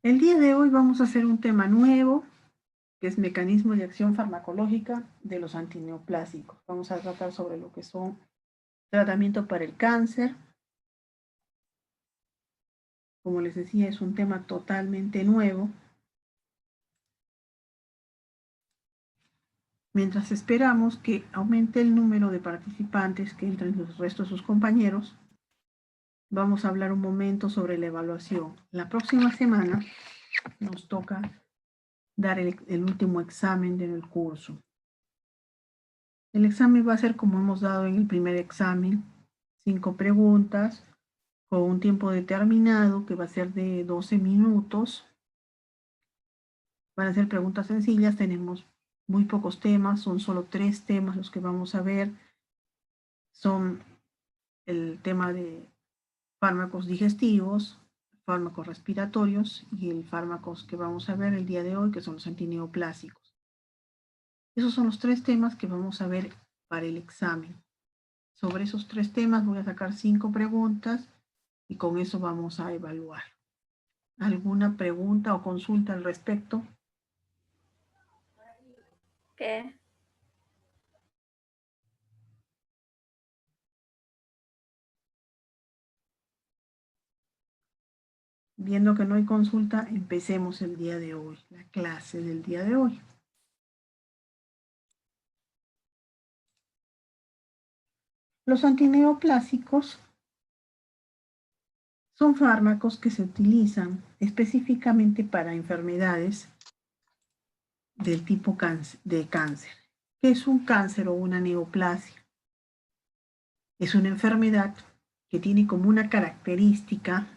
El día de hoy vamos a hacer un tema nuevo, que es mecanismo de acción farmacológica de los antineoplásicos. Vamos a tratar sobre lo que son tratamiento para el cáncer. Como les decía, es un tema totalmente nuevo. Mientras esperamos que aumente el número de participantes que entren el resto de sus compañeros, vamos a hablar un momento sobre la evaluación. La próxima semana nos toca dar el último examen del curso. El examen va a ser como hemos dado en el primer examen, 5 preguntas con un tiempo determinado que va a ser de 12 minutos. Van a ser preguntas sencillas, tenemos muy pocos temas, son solo 3 temas los que vamos a ver. Son el tema de fármacos digestivos, fármacos respiratorios y el fármacos que vamos a ver el día de hoy, que son los antineoplásicos. Esos son los 3 temas que vamos a ver para el examen. Sobre esos 3 temas voy a sacar 5 preguntas y con eso vamos a evaluar. ¿Alguna pregunta o consulta al respecto? ¿Qué? Viendo que no hay consulta, empecemos el día de hoy, la clase del día de hoy. Los antineoplásicos son fármacos que se utilizan específicamente para enfermedades del tipo de cáncer. ¿Qué es un cáncer o una neoplasia? Es una enfermedad que tiene como una característica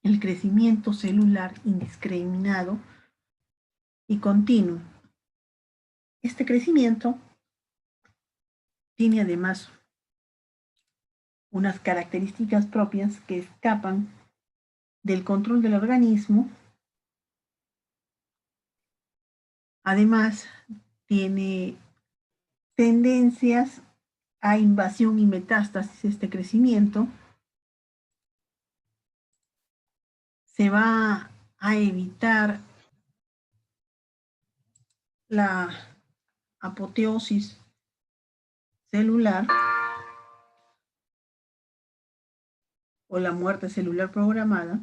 el crecimiento celular indiscriminado y continuo. Este crecimiento tiene además unas características propias que escapan del control del organismo. Además, tiene tendencias a invasión y metástasis. Este crecimiento se va a evitar la apoteosis celular o la muerte celular programada.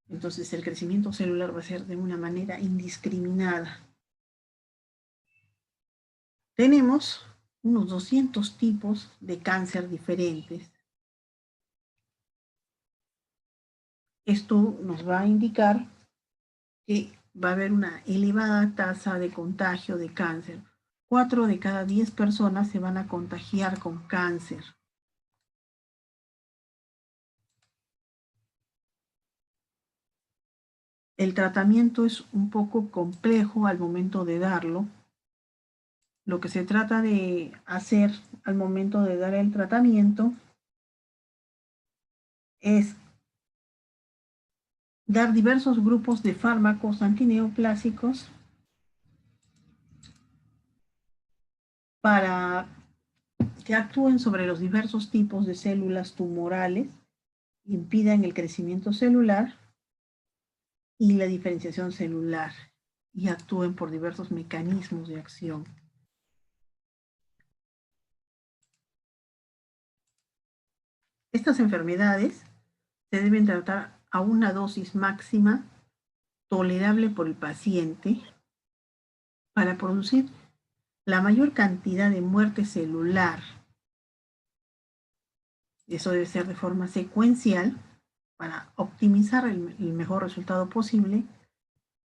Entonces el crecimiento celular va a ser de una manera indiscriminada. Tenemos unos 200 tipos de cáncer diferentes. Esto nos va a indicar que va a haber una elevada tasa de contagio de cáncer. 4 de cada 10 personas se van a contagiar con cáncer. El tratamiento es un poco complejo al momento de darlo. Lo que se trata de hacer al momento de dar el tratamiento es dar diversos grupos de fármacos antineoplásicos para que actúen sobre los diversos tipos de células tumorales, impidan el crecimiento celular y la diferenciación celular y actúen por diversos mecanismos de acción. Estas enfermedades se deben tratar a una dosis máxima tolerable por el paciente para producir la mayor cantidad de muerte celular. Eso debe ser de forma secuencial para optimizar el mejor resultado posible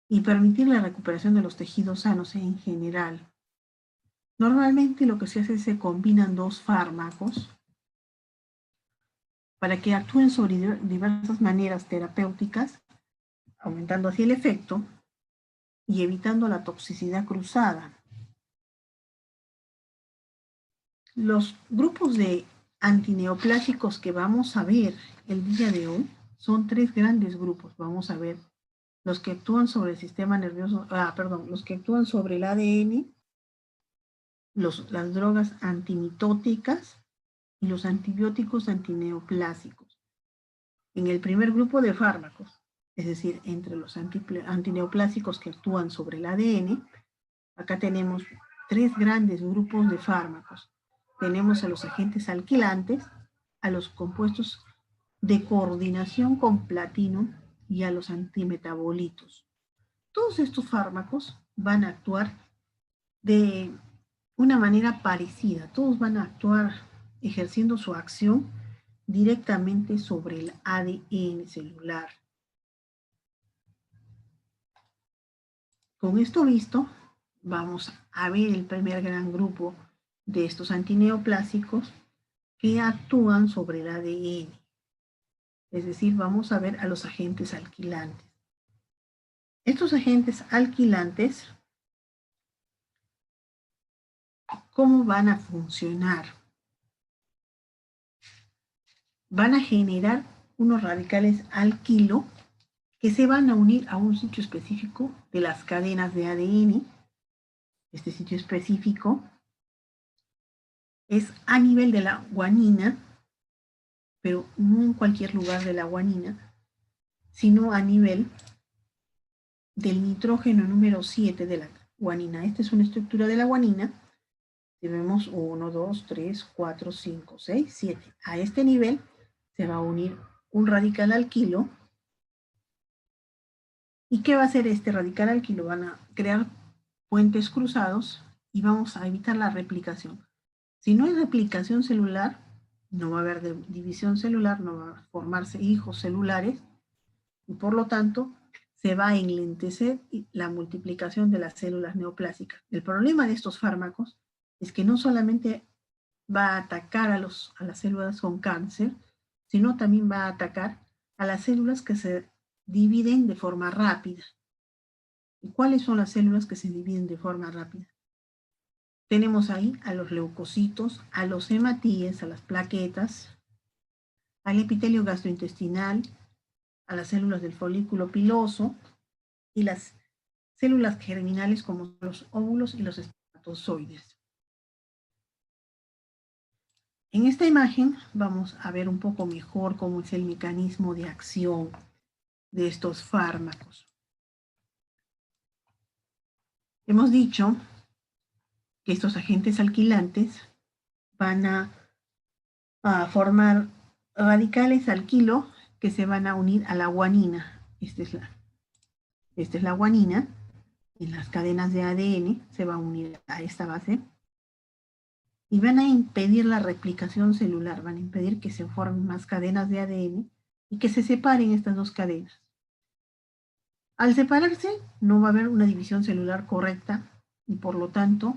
y permitir la recuperación de los tejidos sanos en general. Normalmente lo que se hace es que se combinan 2 fármacos para que actúen sobre diversas maneras terapéuticas, aumentando así el efecto y evitando la toxicidad cruzada. Los grupos de antineoplásicos que vamos a ver el día de hoy son 3 grandes grupos. Vamos a ver los que actúan sobre el sistema nervioso, los que actúan sobre el ADN, las drogas antimitóticas y los antibióticos antineoplásicos. En el primer grupo de fármacos es decir, entre los antineoplásicos que actúan sobre el ADN, acá tenemos tres grandes grupos de fármacos. Tenemos a los agentes alquilantes, a los compuestos de coordinación con platino y a los antimetabolitos. Todos estos fármacos van a actuar de una manera parecida. Todos van a actuar ejerciendo su acción directamente sobre el ADN celular. Con esto visto, vamos a ver el primer gran grupo de estos antineoplásicos que actúan sobre el ADN. Es decir, vamos a ver a los agentes alquilantes. Estos agentes alquilantes, ¿cómo van a funcionar? Van a generar unos radicales alquilo que se van a unir a un sitio específico de las cadenas de ADN. Este sitio específico es a nivel de la guanina, pero no en cualquier lugar de la guanina, sino a nivel del nitrógeno número 7 de la guanina. Esta es una estructura de la guanina. Tenemos 1, 2, 3, 4, 5, 6, 7. A este nivel se va a unir un radical alquilo. ¿Y qué va a hacer este radical alquilo? Van a crear puentes cruzados y vamos a evitar la replicación. Si no hay replicación celular, no va a haber división celular, no va a formarse hijos celulares y por lo tanto se va a enlentecer la multiplicación de las células neoplásicas. El problema de estos fármacos es que no solamente va a atacar a las células con cáncer, sino también va a atacar a las células que se dividen de forma rápida. ¿Y cuáles son las células que se dividen de forma rápida? Tenemos ahí a los leucocitos, a los hematíes, a las plaquetas, al epitelio gastrointestinal, a las células del folículo piloso y las células germinales como los óvulos y los espermatozoides. En esta imagen vamos a ver un poco mejor cómo es el mecanismo de acción de estos fármacos. Hemos dicho que estos agentes alquilantes van a formar radicales alquilo que se van a unir a la guanina. Esta es la guanina. En las cadenas de ADN se va a unir a esta base y van a impedir la replicación celular, van a impedir que se formen más cadenas de ADN y que se separen estas dos cadenas. Al separarse, no va a haber una división celular correcta y por lo tanto,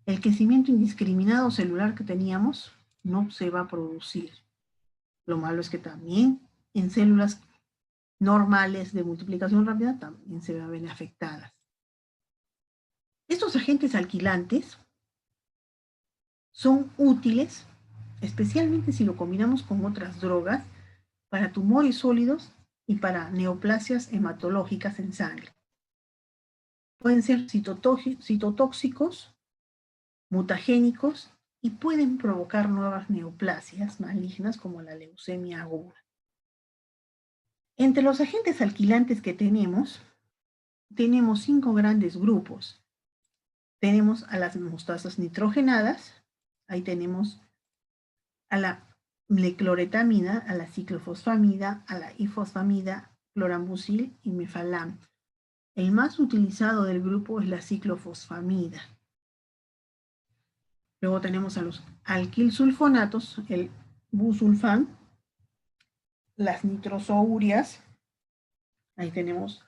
el crecimiento indiscriminado celular que teníamos no se va a producir. Lo malo es que también en células normales de multiplicación rápida también se van a ver afectadas. Estos agentes alquilantes son útiles, especialmente si lo combinamos con otras drogas, para tumores sólidos y para neoplasias hematológicas en sangre. Pueden ser citotóxicos, mutagénicos y pueden provocar nuevas neoplasias malignas como la leucemia aguda. Entre los agentes alquilantes que tenemos 5 grandes grupos. Tenemos a las mostasas nitrogenadas, ahí tenemos a la mlecloretamida, a la ciclofosfamida, a la ifosfamida, clorambucil y mefalam. El más utilizado del grupo es la ciclofosfamida. Luego tenemos a los alquilsulfonatos, el busulfán, las nitrosourias, ahí tenemos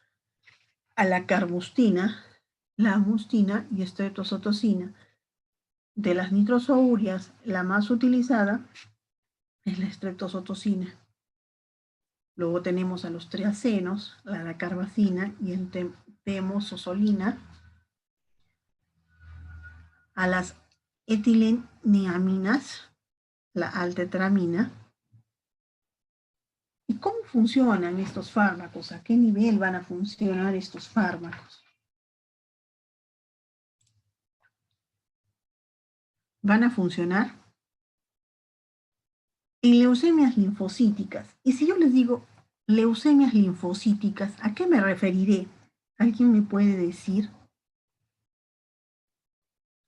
a la carmustina, la mustina y estreptozotocina. De las nitrosourias, la más utilizada es la estreptozotocina. Luego tenemos a los triacenos, la carbacina y entemososolina, a las etileniaminas, la altetramina. ¿Y cómo funcionan estos fármacos? ¿A qué nivel van a funcionar estos fármacos? Van a funcionar en leucemias linfocíticas. Y si yo les digo leucemias linfocíticas, ¿a qué me referiré? ¿Alguien me puede decir?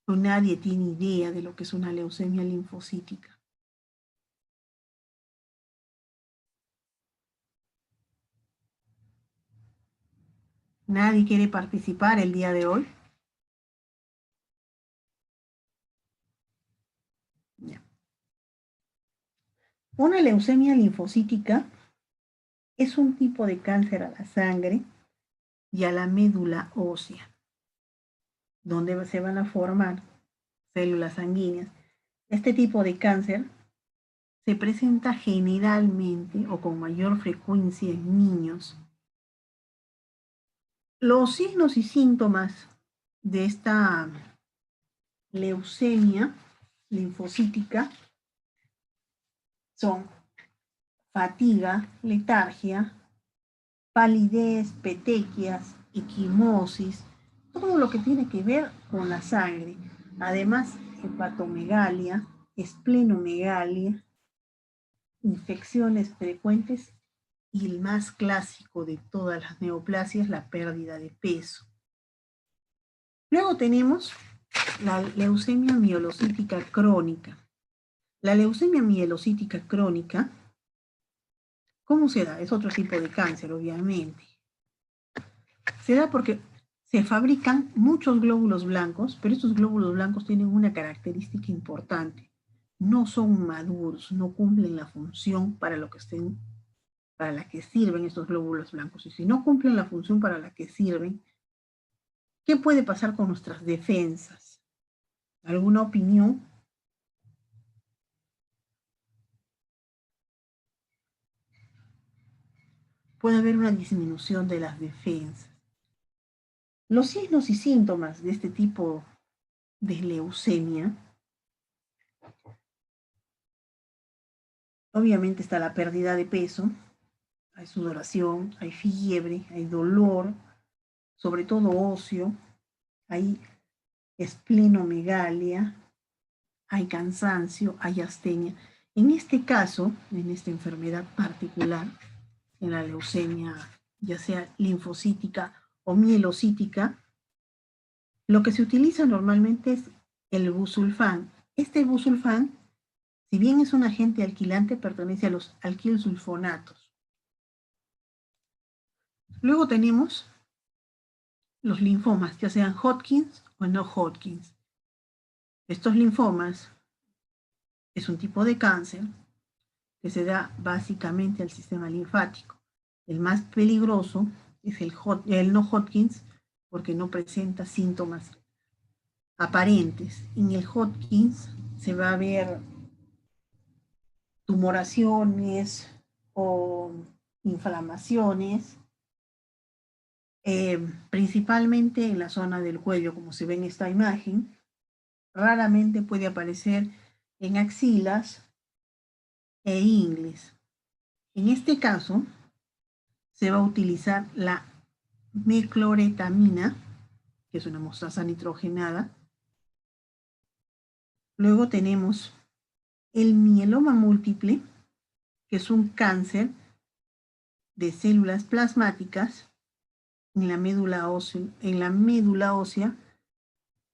O nadie tiene idea de lo que es una leucemia linfocítica. ¿Nadie quiere participar el día de hoy? Ya. Una leucemia linfocítica es un tipo de cáncer a la sangre y a la médula ósea, donde se van a formar células sanguíneas. Este tipo de cáncer se presenta generalmente o con mayor frecuencia en niños. Los signos y síntomas de esta leucemia linfocítica son fatiga, letargia, palidez, petequias, equimosis, todo lo que tiene que ver con la sangre. Además, hepatomegalia, esplenomegalia, infecciones frecuentes y el más clásico de todas las neoplasias, la pérdida de peso. Luego tenemos la leucemia mielocítica crónica. La leucemia mielocítica crónica, ¿cómo se da? Es otro tipo de cáncer, obviamente. Se da porque se fabrican muchos glóbulos blancos, pero estos glóbulos blancos tienen una característica importante. No son maduros, no cumplen la función para la que sirven estos glóbulos blancos. Y si no cumplen la función para la que sirven, ¿qué puede pasar con nuestras defensas? ¿Alguna opinión? Puede haber una disminución de las defensas. Los signos y síntomas de este tipo de leucemia, obviamente está la pérdida de peso, hay sudoración, hay fiebre, hay dolor, sobre todo óseo, hay esplenomegalia, hay cansancio, hay astenia. En este caso, en esta enfermedad particular, en la leucemia, ya sea linfocítica o mielocítica, lo que se utiliza normalmente es el busulfán. Este busulfán, si bien es un agente alquilante, pertenece a los alquilsulfonatos. Luego tenemos los linfomas, ya sean Hodgkins o no Hodgkins. Estos linfomas es un tipo de cáncer que se da básicamente al sistema linfático. El más peligroso es el no Hodgkins porque no presenta síntomas aparentes. En el Hodgkins se va a ver tumoraciones o inflamaciones, principalmente en la zona del cuello, como se ve en esta imagen. Raramente puede aparecer en axilas e ingles. En este caso, se va a utilizar la mecloretamina, que es una mostaza nitrogenada. Luego tenemos el mieloma múltiple, que es un cáncer de células plasmáticas en la médula ósea,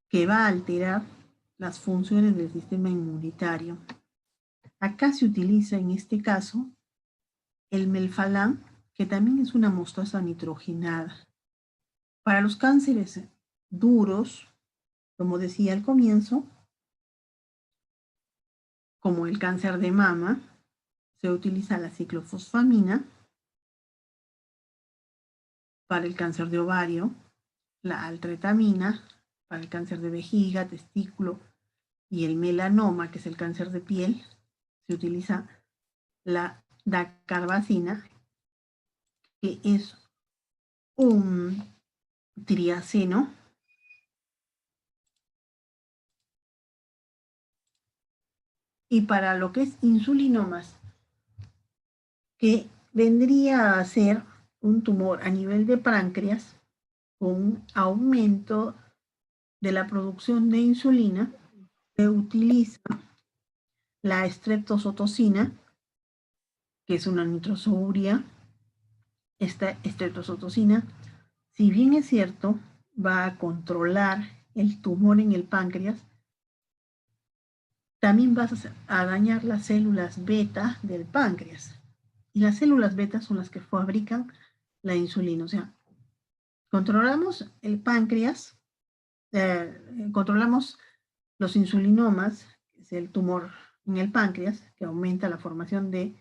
que va a alterar las funciones del sistema inmunitario. Acá se utiliza en este caso el melphalan, que también es una mostaza nitrogenada. Para los cánceres duros, como decía al comienzo, como el cáncer de mama, se utiliza la ciclofosfamina. Para el cáncer de ovario, la altretamina. Para el cáncer de vejiga, testículo y el melanoma, que es el cáncer de piel, se utiliza la dacarbazina, que es un triaceno. Y para lo que es insulinomas, que vendría a ser un tumor a nivel de páncreas con un aumento de la producción de insulina, se utiliza la streptozotocina, que es una nitrosourea, esta estreptozotocina, si bien es cierto, va a controlar el tumor en el páncreas, también vas a dañar las células beta del páncreas. Y las células beta son las que fabrican la insulina. O sea, controlamos el páncreas, controlamos los insulinomas, que es el tumor en el páncreas, que aumenta la formación de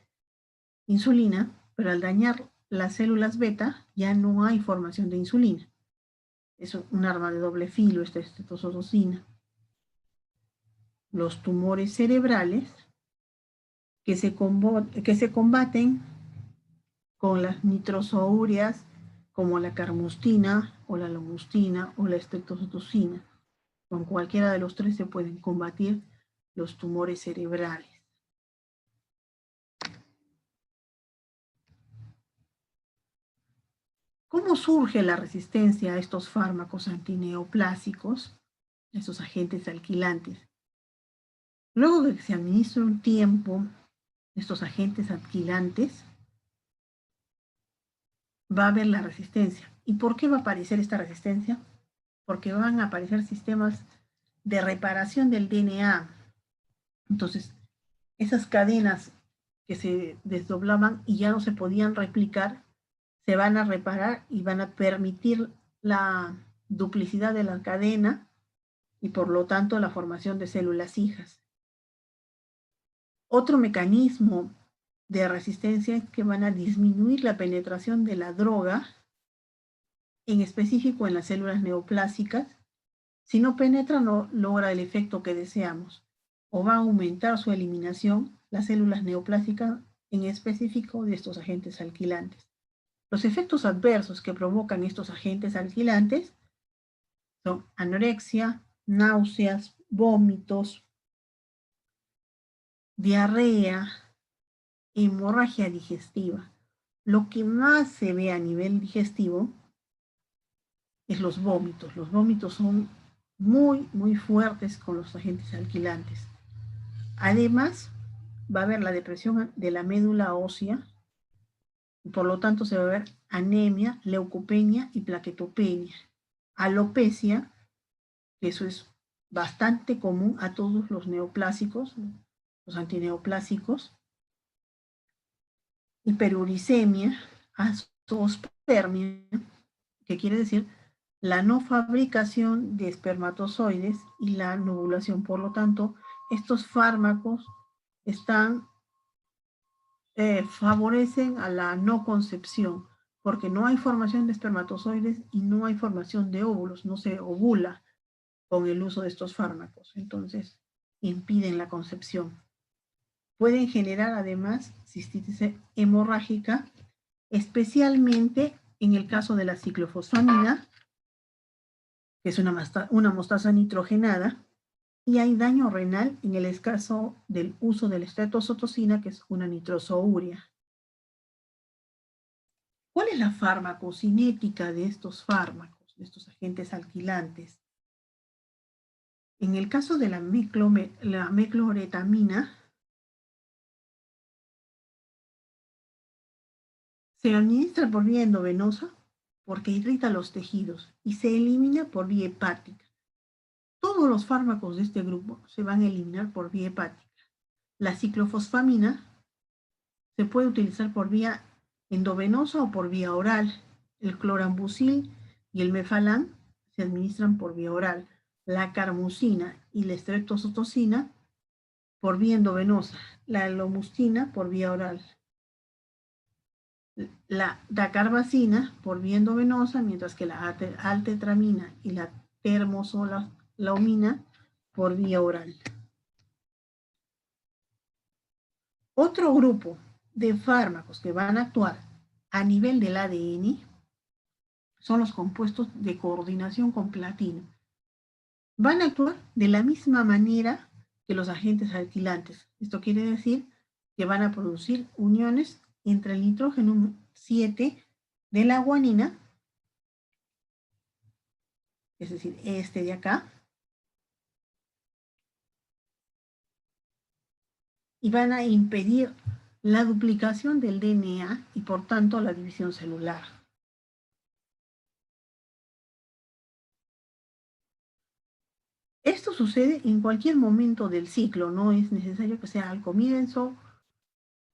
insulina, pero al dañar las células beta ya no hay formación de insulina. Es un arma de doble filo esta estreptozotocina. Los tumores cerebrales que se combaten con las nitrosoureas como la carmustina o la lomustina o la estreptozotocina. Con cualquiera de los tres se pueden combatir los tumores cerebrales. ¿Cómo surge la resistencia a estos fármacos antineoplásicos, esos agentes alquilantes? Luego de que se administra un tiempo estos agentes alquilantes, va a haber la resistencia. ¿Y por qué va a aparecer esta resistencia? Porque van a aparecer sistemas de reparación del DNA. Entonces, esas cadenas que se desdoblaban y ya no se podían replicar, se van a reparar y van a permitir la duplicidad de la cadena y por lo tanto la formación de células hijas. Otro mecanismo de resistencia es que van a disminuir la penetración de la droga, en específico en las células neoplásicas. Si no penetra, no logra el efecto que deseamos, o va a aumentar su eliminación, las células neoplásicas, en específico de estos agentes alquilantes. Los efectos adversos que provocan estos agentes alquilantes son anorexia, náuseas, vómitos, diarrea, hemorragia digestiva. Lo que más se ve a nivel digestivo es los vómitos. Los vómitos son muy, muy fuertes con los agentes alquilantes. Además, va a haber la depresión de la médula ósea, y por lo tanto se va a ver anemia, leucopenia y plaquetopenia. Alopecia, que eso es bastante común a todos los neoplásicos, los antineoplásicos. Hiperuricemia, azoospermia, que quiere decir la no fabricación de espermatozoides y la novulación. Por lo tanto, estos fármacos favorecen a la no concepción, porque no hay formación de espermatozoides y no hay formación de óvulos, no se ovula con el uso de estos fármacos. Entonces, impiden la concepción. Pueden generar además cistitis hemorrágica, especialmente en el caso de la ciclofosfamina, que es una mostaza nitrogenada, y hay daño renal en el caso del uso de la estreptozotocina, que es una nitrosourea. ¿Cuál es la farmacocinética de estos fármacos, de estos agentes alquilantes? En el caso de la mecloretamina, se administra por vía endovenosa porque irrita los tejidos y se elimina por vía hepática. Todos los fármacos de este grupo se van a eliminar por vía hepática. La ciclofosfamina se puede utilizar por vía endovenosa o por vía oral. El clorambucil y el mefalán se administran por vía oral. La carmusina y la estreptozotocina por vía endovenosa. La lomustina por vía oral. La dacarbazina por vía endovenosa, mientras que la altetramina y la termosolamina por vía oral. Otro grupo de fármacos que van a actuar a nivel del ADN son los compuestos de coordinación con platino. Van a actuar de la misma manera que los agentes alquilantes. Esto quiere decir que van a producir uniones entre el nitrógeno 7 de la guanina, es decir, este de acá, y van a impedir la duplicación del DNA y por tanto la división celular. Esto sucede en cualquier momento del ciclo, no es necesario que sea al comienzo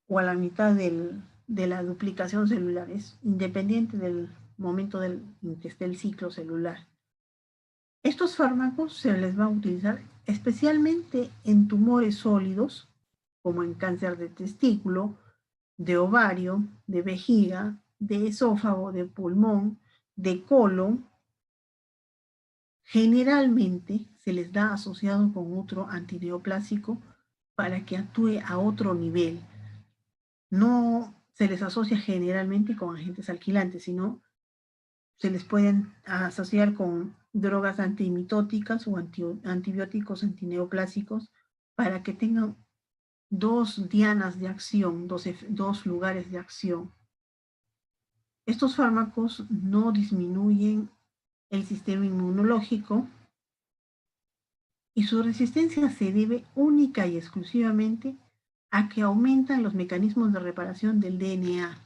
o a la mitad de la duplicación celular, es independiente del momento en que esté el ciclo celular. Estos fármacos se les va a utilizar especialmente en tumores sólidos, como en cáncer de testículo, de ovario, de vejiga, de esófago, de pulmón, de colon. Generalmente se les da asociado con otro antineoplásico para que actúe a otro nivel. No se les asocia generalmente con agentes alquilantes, sino se les pueden asociar con drogas antimitóticas o antibióticos antineoplásicos para que tengan dos dianas de acción, dos lugares de acción. Estos fármacos no disminuyen el sistema inmunológico y su resistencia se debe única y exclusivamente a que aumentan los mecanismos de reparación del DNA.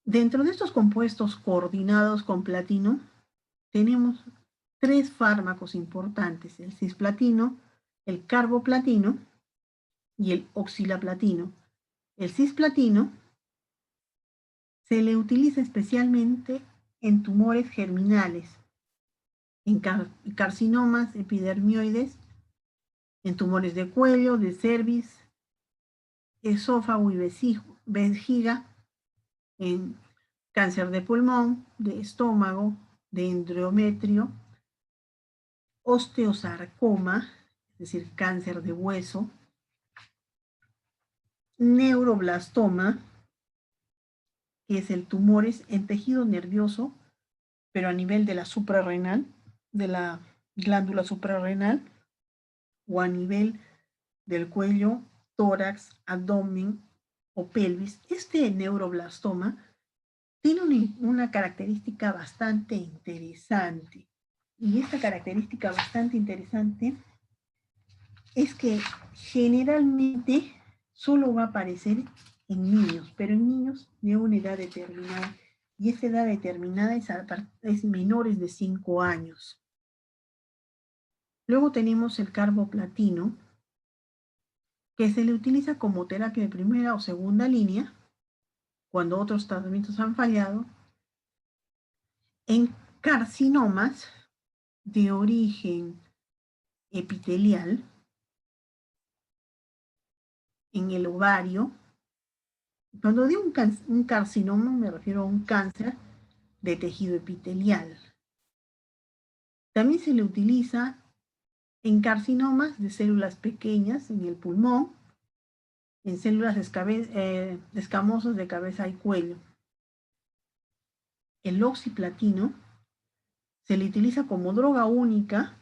Dentro de estos compuestos coordinados con platino, tenemos tres fármacos importantes: el cisplatino, el carboplatino y el oxaliplatino. El cisplatino se le utiliza especialmente en tumores germinales, en carcinomas epidermoides, en tumores de cuello, de cervix, esófago y vejiga, en cáncer de pulmón, de estómago, de endometrio, osteosarcoma, es decir, cáncer de hueso, neuroblastoma, que es el tumores en tejido nervioso, pero a nivel de la suprarrenal, de la glándula suprarrenal, o a nivel del cuello, tórax, abdomen o pelvis. Este neuroblastoma tiene una característica bastante interesante. Y esta característica bastante interesante es que generalmente solo va a aparecer en niños, pero en niños de una edad determinada. Y esa edad determinada es menores de 5 años. Luego tenemos el carboplatino, que se le utiliza como terapia de primera o segunda línea, cuando otros tratamientos han fallado, en carcinomas de origen epitelial, en el ovario. Cuando digo un carcinoma me refiero a un cáncer de tejido epitelial. También se le utiliza en carcinomas de células pequeñas en el pulmón, en células escamosas de cabeza y cuello. El oxaliplatino se le utiliza como droga única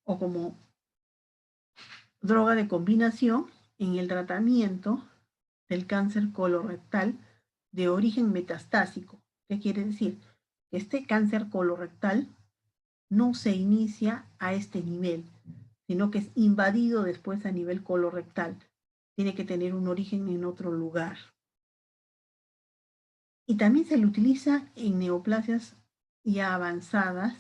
o como droga de combinación en el tratamiento del cáncer colorectal de origen metastásico. ¿Qué quiere decir? Que este cáncer colorectal no se inicia a este nivel, sino que es invadido después a nivel colorectal. Tiene que tener un origen en otro lugar. Y también se le utiliza en neoplasias ya avanzadas,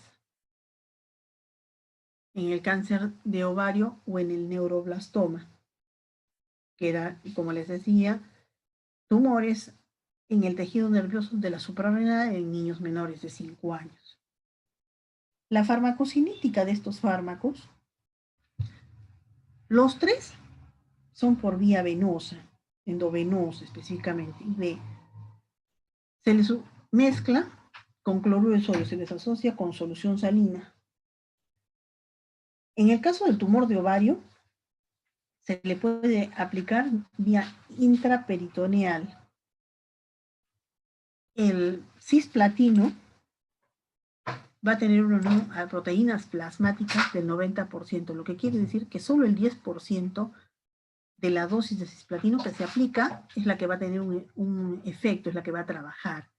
en el cáncer de ovario o en el neuroblastoma, que era, como les decía, tumores en el tejido nervioso de la suprarrenal en niños menores de 5 años. La farmacocinética de estos fármacos, los tres son por vía venosa, endovenosa específicamente, y se les mezcla con cloruro de sodio, se les asocia con solución salina. En el caso del tumor de ovario, se le puede aplicar vía intraperitoneal. El cisplatino va a tener una unión a proteínas plasmáticas del 90%, lo que quiere decir que solo el 10% de la dosis de cisplatino que se aplica es la que va a tener un efecto, es la que va a trabajar.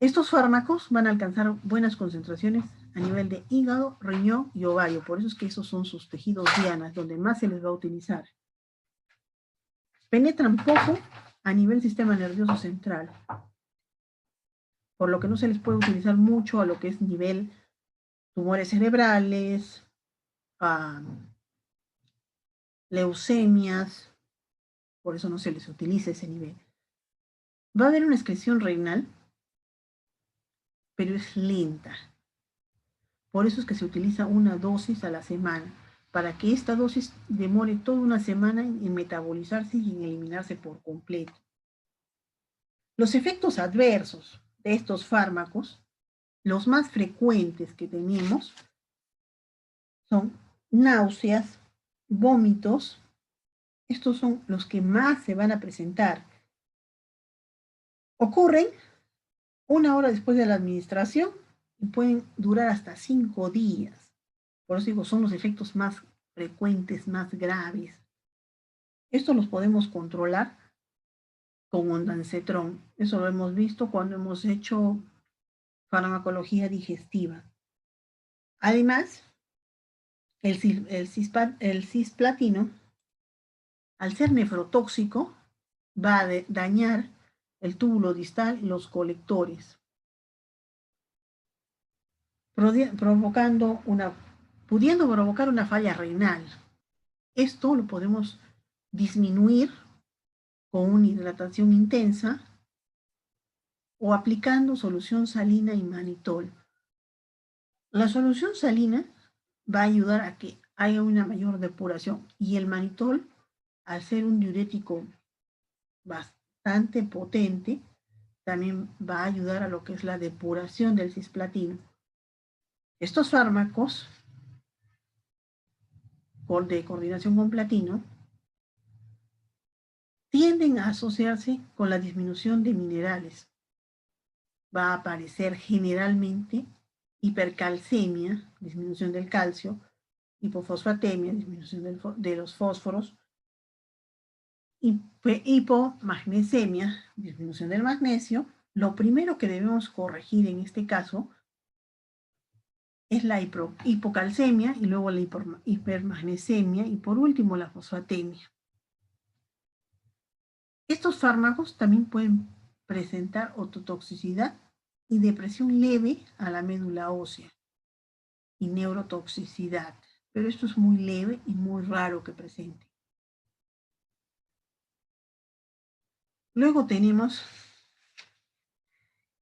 Estos fármacos van a alcanzar buenas concentraciones a nivel de hígado, riñón y ovario. Por eso es que esos son sus tejidos dianas, donde más se les va a utilizar. Penetran poco a nivel sistema nervioso central, por lo que no se les puede utilizar mucho a lo que es nivel tumores cerebrales, leucemias, por eso no se les utiliza ese nivel. Va a haber una excreción renal, pero es lenta. Por eso es que se utiliza una dosis a la semana, para que esta dosis demore toda una semana en metabolizarse y en eliminarse por completo. Los efectos adversos de estos fármacos, los más frecuentes que tenemos, son náuseas, vómitos. Estos son los que más se van a presentar. Ocurren una hora después de la administración y pueden durar hasta 5 días. Por eso digo, son los efectos más frecuentes, más graves. Estos los podemos controlar con ondansetron. Eso lo hemos visto cuando hemos hecho farmacología digestiva. Además, el cisplatino, al ser nefrotóxico, va a dañar el túbulo distal y los colectores, pudiendo provocar una falla renal. Esto lo podemos disminuir con una hidratación intensa o aplicando solución salina y manitol. La solución salina va a ayudar a que haya una mayor depuración y el manitol, al ser un diurético bastante potente, también va a ayudar a lo que es la depuración del cisplatino. Estos fármacos de coordinación con platino tienden a asociarse con la disminución de minerales. Va a aparecer generalmente hipercalcemia, disminución del calcio, hipofosfatemia, disminución de los fósforos, hipomagnesemia, disminución del magnesio. Lo primero que debemos corregir en este caso es la hipocalcemia y luego la hipermagnesemia y por último la fosfatemia. Estos fármacos también pueden presentar ototoxicidad y depresión leve a la médula ósea y neurotoxicidad, pero esto es muy leve y muy raro que presente. Luego tenemos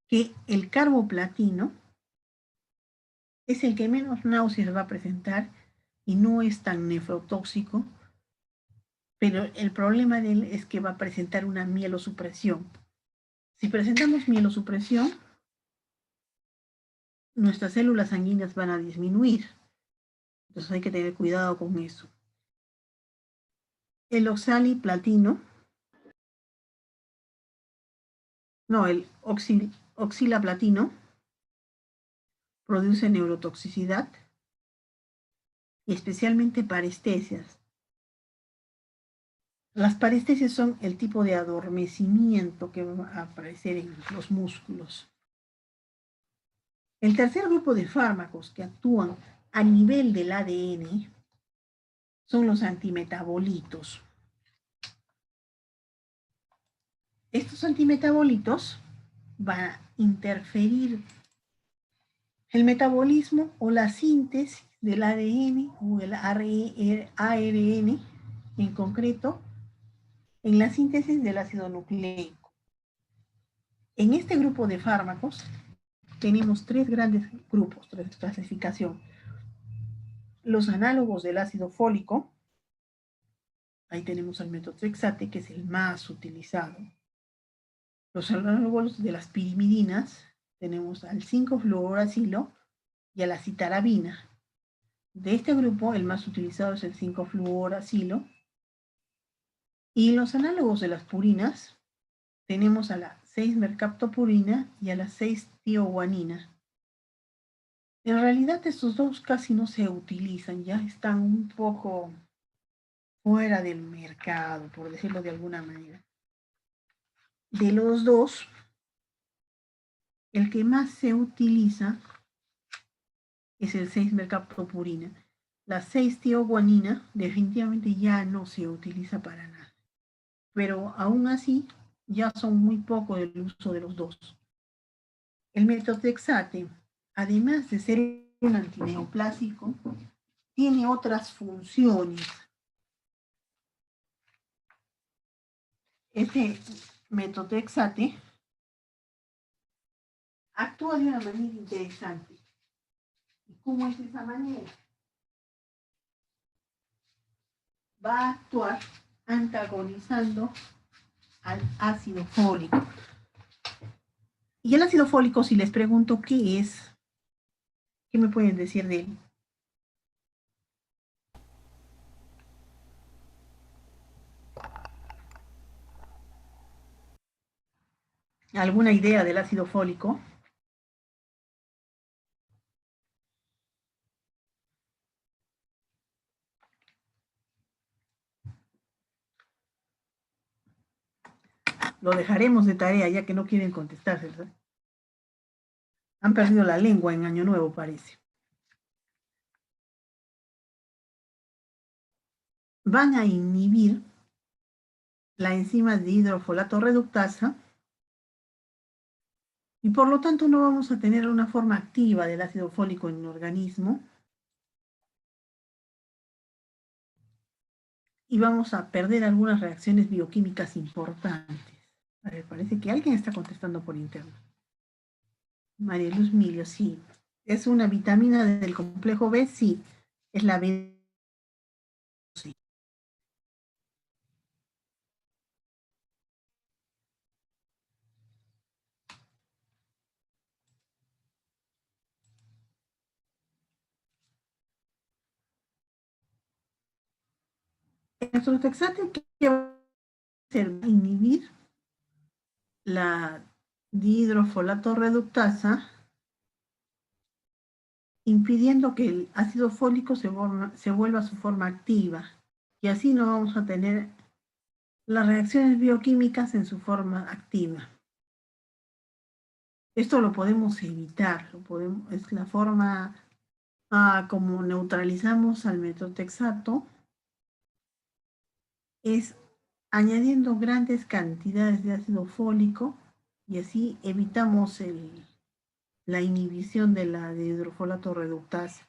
que el carboplatino es el que menos náuseas va a presentar y no es tan nefrotóxico, pero el problema de él es que va a presentar una mielosupresión. Si presentamos mielosupresión, nuestras células sanguíneas van a disminuir. Entonces hay que tener cuidado con eso. El oxaliplatino, no, el oxilaplatino produce neurotoxicidad y especialmente parestesias. Las parestesias son el tipo de adormecimiento que va a aparecer en los músculos. El tercer grupo de fármacos que actúan a nivel del ADN son los antimetabolitos. Estos antimetabolitos van a interferir el metabolismo o la síntesis del ADN o el ARN en concreto en la síntesis del ácido nucleico. En este grupo de fármacos tenemos tres grandes grupos, tres clasificación. Los análogos del ácido fólico, ahí tenemos al metotrexate, que es el más utilizado. Los análogos de las pirimidinas, tenemos al 5-fluoracilo y a la citarabina. De este grupo, el más utilizado es el 5-fluoracilo. Y los análogos de las purinas, tenemos a la 6-mercaptopurina y a la 6-tioguanina. En realidad estos dos casi no se utilizan, ya están un poco fuera del mercado, por decirlo de alguna manera. De los dos, el que más se utiliza es el 6-mercaptopurina. La 6-tioguanina definitivamente ya no se utiliza para nada. Pero aún así, ya son muy poco el uso de los dos. El metotrexate, además de ser un antineoplásico, tiene otras funciones. Este metotrexate actúa de una manera interesante. ¿Y cómo es esa manera? Va a actuar antagonizando al ácido fólico. Y el ácido fólico, si les pregunto qué es, ¿qué me pueden decir de él? ¿Alguna idea del ácido fólico? Lo dejaremos de tarea ya que no quieren contestarse, ¿verdad? Han perdido la lengua en Año Nuevo, parece. Van a inhibir la enzima de hidrofolato reductasa y por lo tanto no vamos a tener una forma activa del ácido fólico en el organismo y vamos a perder algunas reacciones bioquímicas importantes. A ver, parece que alguien está contestando por interno. María Luz Milio, sí. ¿Es una vitamina del complejo B? Sí. Es la B12. El metotrexate que va a hacer inhibir la dihidrofolato reductasa, impidiendo que el ácido fólico se vuelva a su forma activa. Y así no vamos a tener las reacciones bioquímicas en su forma activa. Esto lo podemos evitar, es la forma como neutralizamos al metotrexato, es añadiendo grandes cantidades de ácido fólico y así evitamos la inhibición de la dihidrofolato reductasa.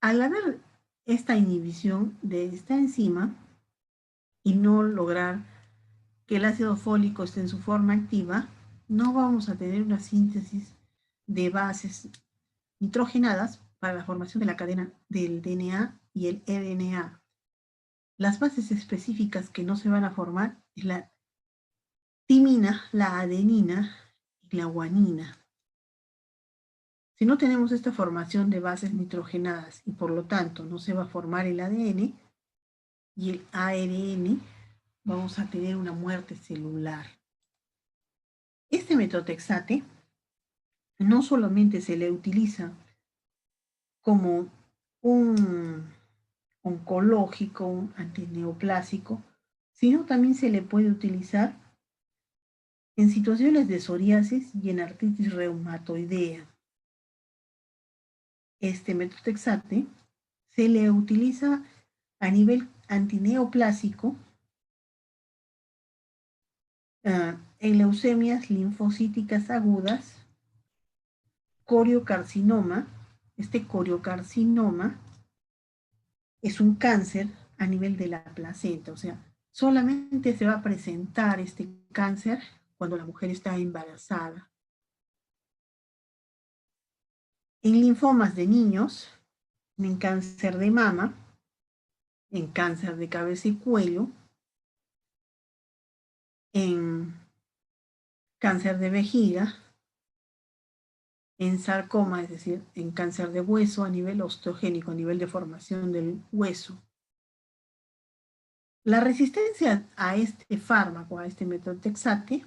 Al haber esta inhibición de esta enzima y no lograr que el ácido fólico esté en su forma activa, no vamos a tener una síntesis de bases nitrogenadas para la formación de la cadena del DNA y el RNA. Las bases específicas que no se van a formar es la timina, la adenina y la guanina. Si no tenemos esta formación de bases nitrogenadas y por lo tanto no se va a formar el ADN y el ARN, vamos a tener una muerte celular. Este metotrexate no solamente se le utiliza como un oncológico, un antineoplásico, sino también se le puede utilizar en situaciones de psoriasis y en artritis reumatoidea. Este metotrexate se le utiliza a nivel antineoplásico en leucemias linfocíticas agudas, coriocarcinoma. Este coriocarcinoma es un cáncer a nivel de la placenta, o sea, solamente se va a presentar este cáncer cuando la mujer está embarazada. En linfomas de niños, en cáncer de mama, en cáncer de cabeza y cuello, en cáncer de vejiga, en sarcoma, es decir, en cáncer de hueso a nivel osteogénico, a nivel de formación del hueso. La resistencia a este fármaco, a este metotrexate,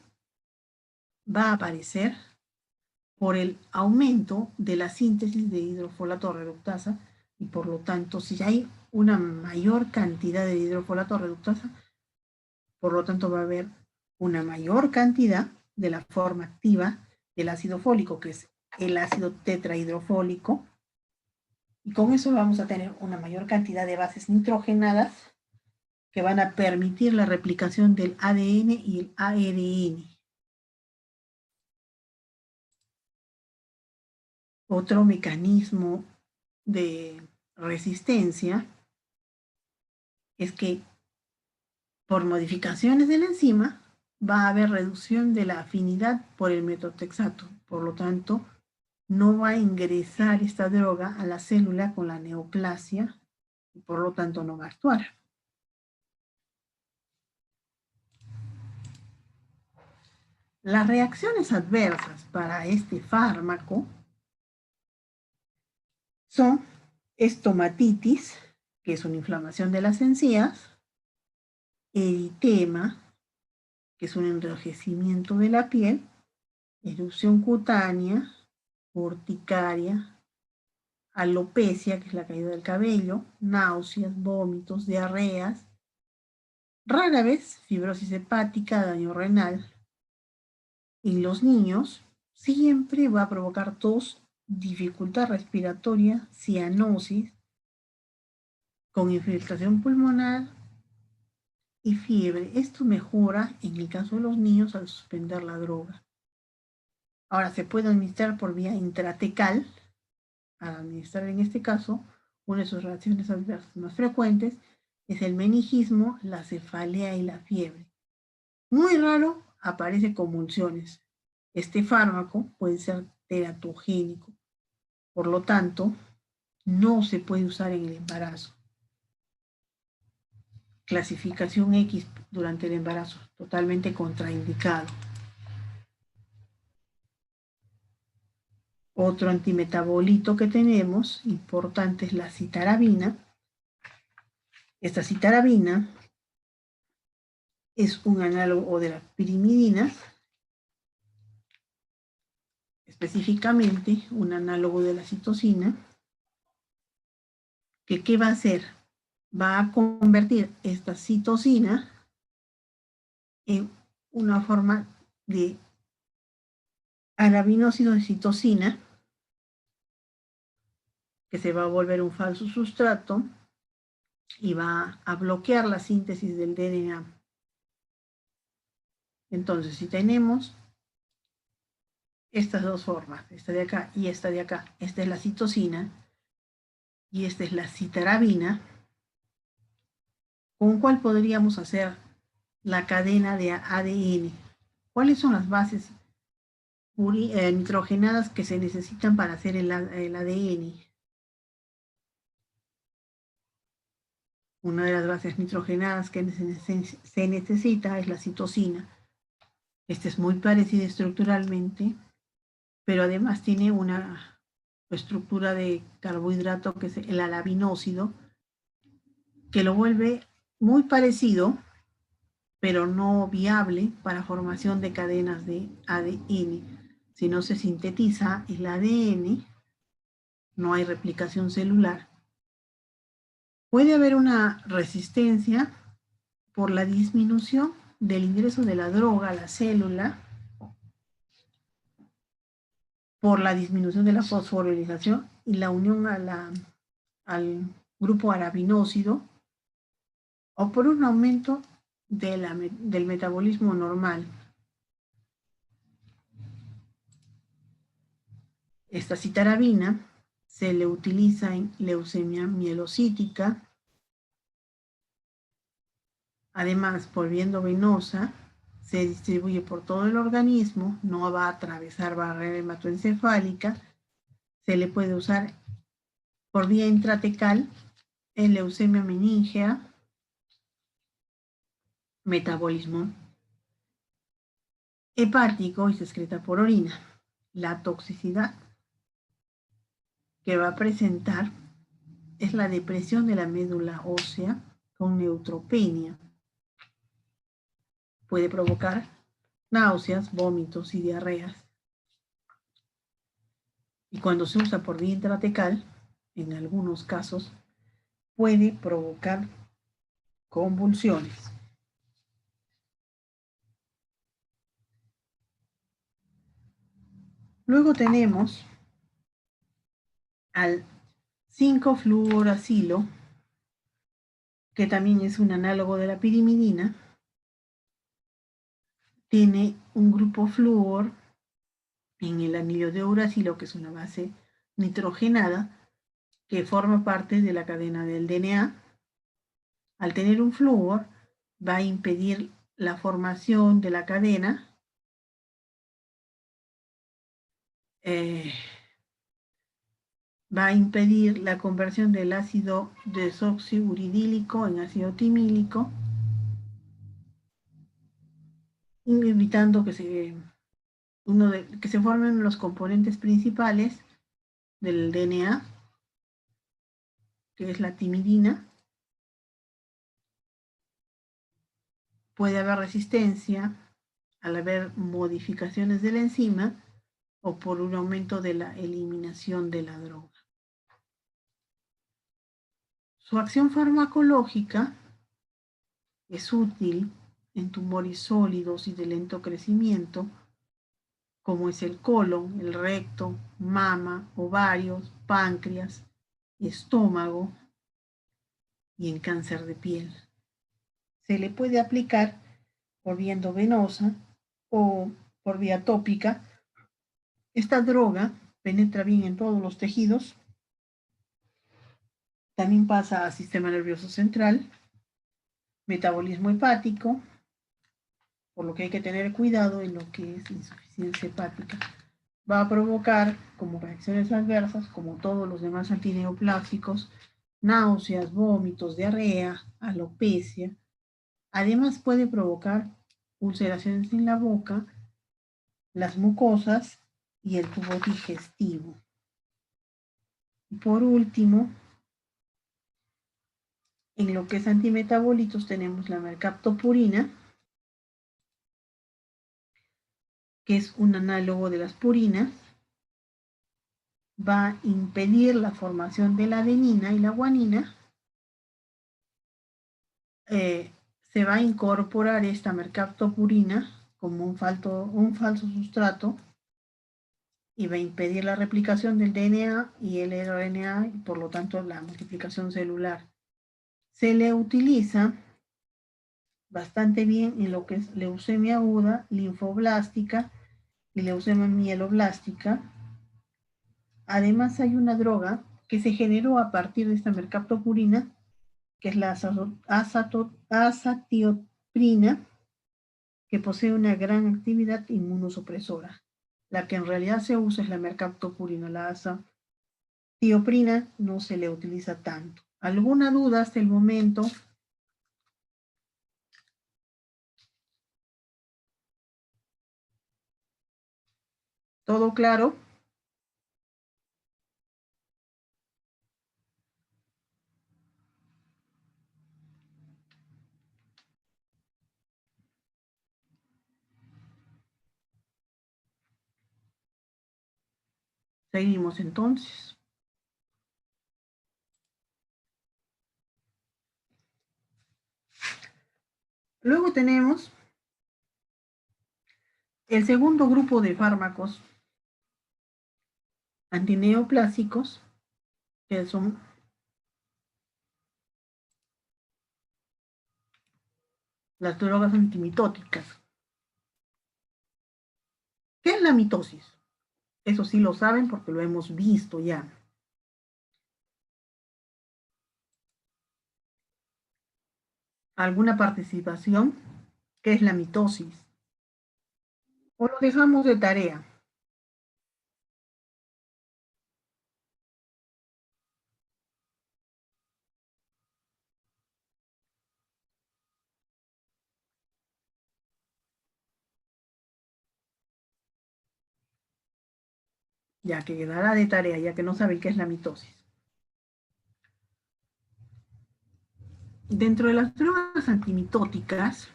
va a aparecer por el aumento de la síntesis de hidrofolato reductasa y por lo tanto, si hay una mayor cantidad de hidrofolato reductasa, por lo tanto va a haber una mayor cantidad de la forma activa del ácido fólico, que es el ácido tetrahidrofólico. Y con eso vamos a tener una mayor cantidad de bases nitrogenadas que van a permitir la replicación del ADN y el ARN. Otro mecanismo de resistencia es que por modificaciones de la enzima va a haber reducción de la afinidad por el metotrexato. Por lo tanto, no va a ingresar esta droga a la célula con la neoplasia y por lo tanto no va a actuar. Las reacciones adversas para este fármaco son estomatitis, que es una inflamación de las encías, eritema, que es un enrojecimiento de la piel, erupción cutánea, urticaria, alopecia, que es la caída del cabello, náuseas, vómitos, diarreas, rara vez fibrosis hepática, daño renal. En los niños siempre va a provocar tos, dificultad respiratoria, cianosis, con infiltración pulmonar y fiebre. Esto mejora en el caso de los niños al suspender la droga. Ahora se puede administrar por vía intratecal. Al administrar en este caso, una de sus reacciones adversas más frecuentes es el meningismo, la cefalea y la fiebre. Muy raro aparece convulsiones. Este fármaco puede ser teratogénico, por lo tanto, no se puede usar en el embarazo. Clasificación X durante el embarazo, totalmente contraindicado. Otro antimetabolito que tenemos, importante, es la citarabina. Esta citarabina es un análogo de las pirimidinas, específicamente un análogo de la citosina, que ¿qué va a hacer? Va a convertir esta citosina en una forma de arabinósido de citosina, que se va a volver un falso sustrato y va a bloquear la síntesis del DNA. Entonces, si tenemos estas dos formas, esta de acá y esta de acá, esta es la citosina y esta es la citarabina, ¿con cuál podríamos hacer la cadena de ADN? ¿Cuáles son las bases nitrogenadas que se necesitan para hacer el ADN? Una de las bases nitrogenadas que se necesita es la citosina. Esta es muy parecida estructuralmente, pero además tiene una estructura de carbohidrato que es el alabinósido, que lo vuelve muy parecido, pero no viable para formación de cadenas de ADN. Si no se sintetiza el ADN, no hay replicación celular. Puede haber una resistencia por la disminución del ingreso de la droga a la célula, por la disminución de la fosforilización y la unión al grupo arabinósido, o por un aumento del metabolismo normal. Esta citarabina se le utiliza en leucemia mielocítica. Además, por vía endovenosa, se distribuye por todo el organismo, no va a atravesar barrera hematoencefálica. Se le puede usar por vía intratecal en leucemia meningea, metabolismo hepático y se excreta por orina. La toxicidad que va a presentar es la depresión de la médula ósea con neutropenia. Puede provocar náuseas, vómitos y diarreas. Y cuando se usa por vía intratecal, en algunos casos, puede provocar convulsiones. Luego tenemos al 5-fluoracilo, que también es un análogo de la pirimidina. Tiene un grupo flúor en el anillo de uracilo, que es una base nitrogenada, que forma parte de la cadena del DNA. Al tener un flúor, va a impedir la formación de la cadena, va a impedir la conversión del ácido desoxiuridílico en ácido timílico, evitando que se formen los componentes principales del DNA, que es la timidina. Puede haber resistencia al haber modificaciones de la enzima o por un aumento de la eliminación de la droga. Su acción farmacológica es útil en tumores sólidos y de lento crecimiento, como es el colon, el recto, mama, ovarios, páncreas, estómago, y en cáncer de piel. Se le puede aplicar por vía endovenosa o por vía tópica. Esta droga penetra bien en todos los tejidos. También pasa al sistema nervioso central, metabolismo hepático, por lo que hay que tener cuidado en lo que es insuficiencia hepática. Va a provocar como reacciones adversas, como todos los demás antineoplásicos, náuseas, vómitos, diarrea, alopecia. Además puede provocar ulceraciones en la boca, las mucosas y el tubo digestivo. Y por último, en lo que es antimetabolitos tenemos la mercaptopurina, que es un análogo de las purinas. Va a impedir la formación de la adenina y la guanina. Se va a incorporar esta mercaptopurina como un falso sustrato y va a impedir la replicación del DNA y el RNA y por lo tanto la multiplicación celular. Se le utiliza bastante bien en lo que es leucemia aguda, linfoblástica y leucemia mieloblástica. Además hay una droga que se generó a partir de esta mercaptopurina, que es la azatioprina, que posee una gran actividad inmunosupresora. La que en realidad se usa es la mercaptopurina. La azatioprina no se le utiliza tanto. ¿Alguna duda hasta el momento? ¿Todo claro? Seguimos entonces. Luego tenemos el segundo grupo de fármacos antineoplásicos, que son las drogas antimitóticas. ¿Qué es la mitosis? Eso sí lo saben porque lo hemos visto ya. ¿Alguna participación? ¿Qué es la mitosis? ¿O lo dejamos de tarea? Ya que quedará de tarea, ya que no saben qué es la mitosis. Dentro de las drogas antimitóticas,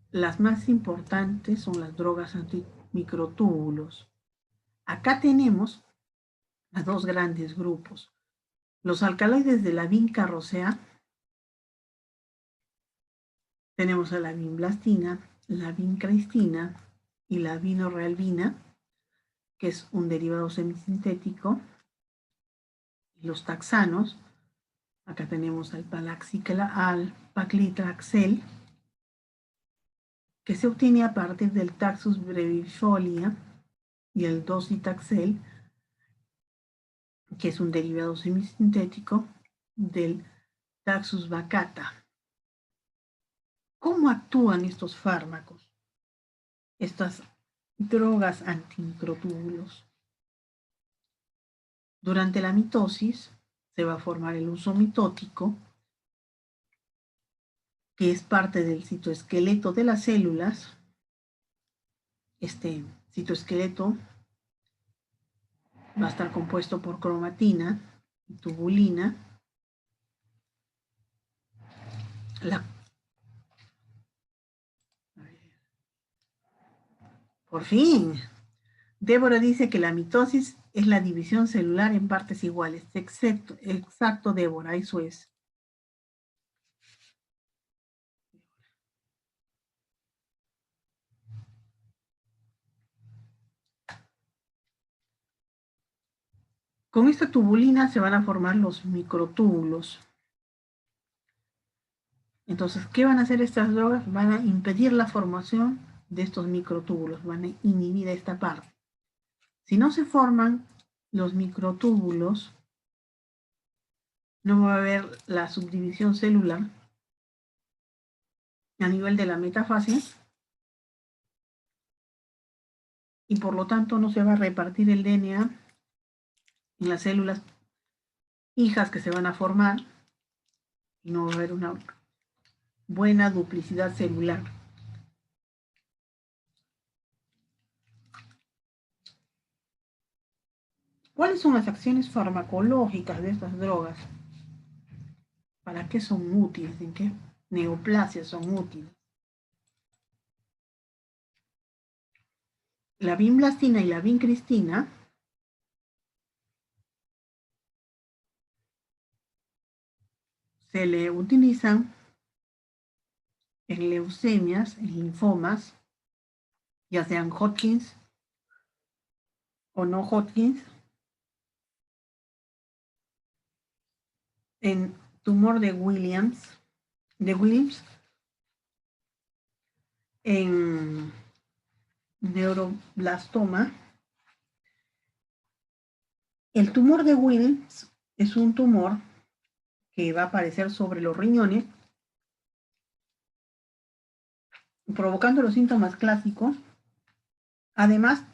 las más importantes son las drogas antimicrotúbulos. Acá tenemos a dos grandes grupos. Los alcaloides de la vincarrosea, tenemos a la vinblastina, la vincristina y la vinorrealbina, que es un derivado semisintético, y los taxanos. Acá tenemos al paclitaxel, que se obtiene a partir del Taxus brevifolia, y el docetaxel, que es un derivado semisintético del Taxus baccata. ¿Cómo actúan estos fármacos? Estas drogas antimicrotúbulos. Durante la mitosis se va a formar el uso mitótico, que es parte del citoesqueleto de las células. Este citoesqueleto va a estar compuesto por cromatina y tubulina. Por fin. Débora dice que la mitosis es la división celular en partes iguales. Exacto, Débora, eso es. Con esta tubulina se van a formar los microtúbulos. Entonces, ¿qué van a hacer estas drogas? Van a impedir la formación de estos microtúbulos, van a inhibir esta parte. Si no se forman los microtúbulos, no va a haber la subdivisión celular a nivel de la metafase y por lo tanto no se va a repartir el DNA en las células hijas que se van a formar y no va a haber una buena duplicidad celular. ¿Cuáles son las acciones farmacológicas de estas drogas? ¿Para qué son útiles? ¿En qué neoplasias son útiles? La vinblastina y la vincristina se le utilizan en leucemias, en linfomas, ya sean Hodgkins o no Hodgkins, en tumor de Williams, en neuroblastoma. El tumor de Williams es un tumor que va a aparecer sobre los riñones, provocando los síntomas clásicos. Además,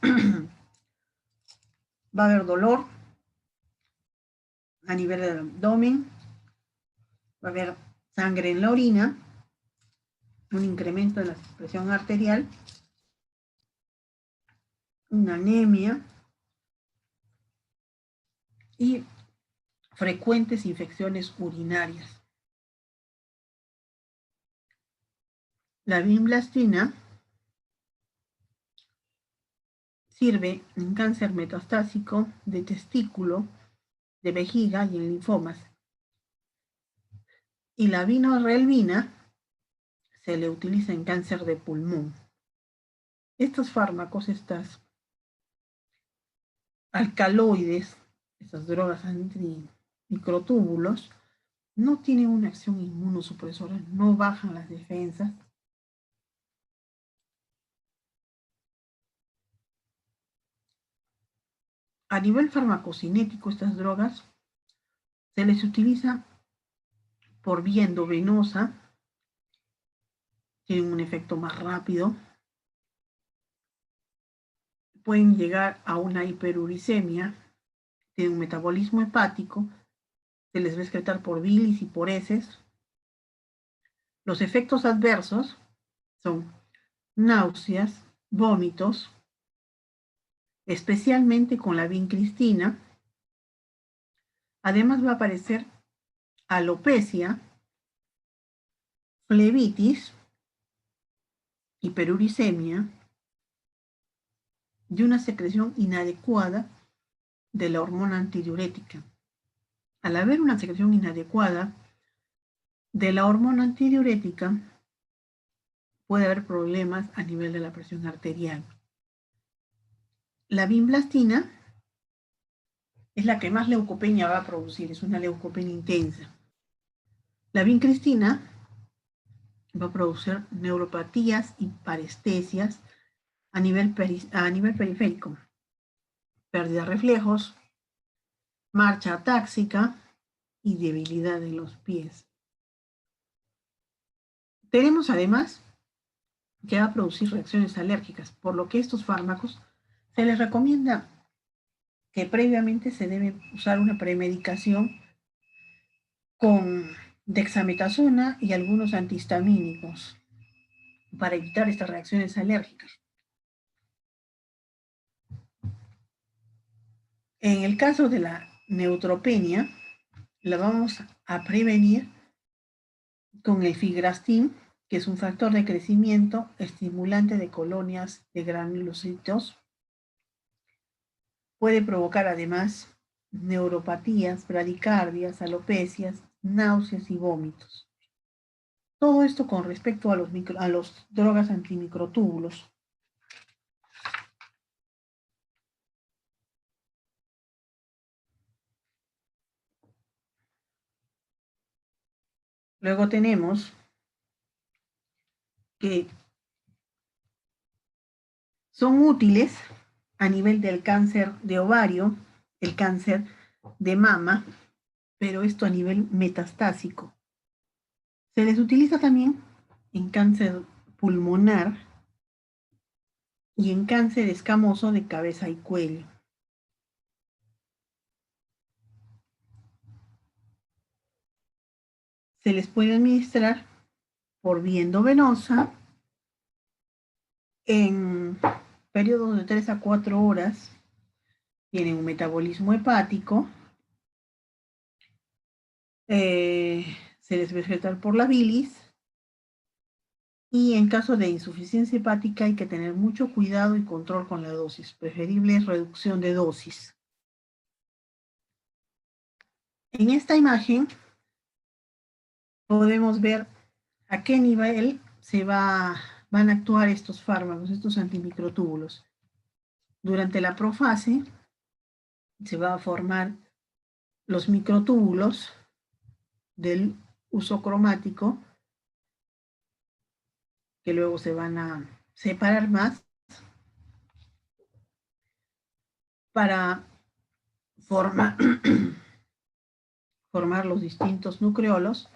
va a haber dolor a nivel del abdomen, va a haber sangre en la orina, un incremento de la presión arterial, una anemia y frecuentes infecciones urinarias. La vinblastina sirve en cáncer metastásico de testículo, de vejiga y en linfomas. Y la vinorelbina se le utiliza en cáncer de pulmón. Estos fármacos, estas alcaloides, estas drogas antimicrotúbulos, no tienen una acción inmunosupresora, no bajan las defensas. A nivel farmacocinético, estas drogas se les utiliza por vía endovenosa, tienen un efecto más rápido, pueden llegar a una hiperuricemia, tienen un metabolismo hepático, se les va a excretar por bilis y por heces. Los efectos adversos son náuseas, vómitos, especialmente con la vincristina. Además va a aparecer alopecia, flebitis, hiperuricemia y una secreción inadecuada de la hormona antidiurética. Al haber una secreción inadecuada de la hormona antidiurética, puede haber problemas a nivel de la presión arterial. La vinblastina es la que más leucopenia va a producir, es una leucopenia intensa. La vincristina va a producir neuropatías y parestesias a nivel periférico, pérdida de reflejos, marcha atáxica y debilidad en los pies. Tenemos además que va a producir reacciones alérgicas, por lo que estos fármacos se les recomienda que previamente se debe usar una premedicación con dexametasona y algunos antihistamínicos para evitar estas reacciones alérgicas. En el caso de la neutropenia, la vamos a prevenir con el figrastim, que es un factor de crecimiento estimulante de colonias de granulocitos. Puede provocar además neuropatías, bradicardias, alopecias, náuseas y vómitos. Todo esto con respecto a los drogas antimicrotúbulos. Luego tenemos que son útiles a nivel del cáncer de ovario, el cáncer de mama, pero esto a nivel metastásico. Se les utiliza también en cáncer pulmonar y en cáncer escamoso de cabeza y cuello. Se les puede administrar por vía endovenosa en periodos de 3 a 4 horas. Tienen un metabolismo hepático. Se les vegeta por la bilis. Y en caso de insuficiencia hepática hay que tener mucho cuidado y control con la dosis. Preferible reducción de dosis. En esta imagen podemos ver a qué nivel van a actuar estos fármacos, estos antimicrotúbulos. Durante la profase se va a formar los microtúbulos del uso cromático, que luego se van a separar más para formar los distintos nucleolos.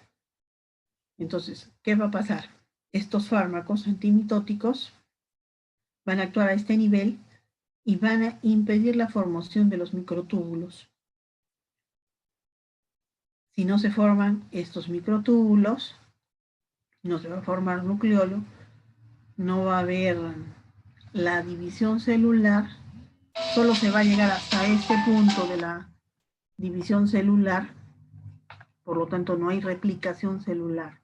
Entonces, ¿qué va a pasar? Estos fármacos antimitóticos van a actuar a este nivel y van a impedir la formación de los microtúbulos. Si no se forman estos microtúbulos, no se va a formar nucleolo, no va a haber la división celular, solo se va a llegar hasta este punto de la división celular, por lo tanto no hay replicación celular,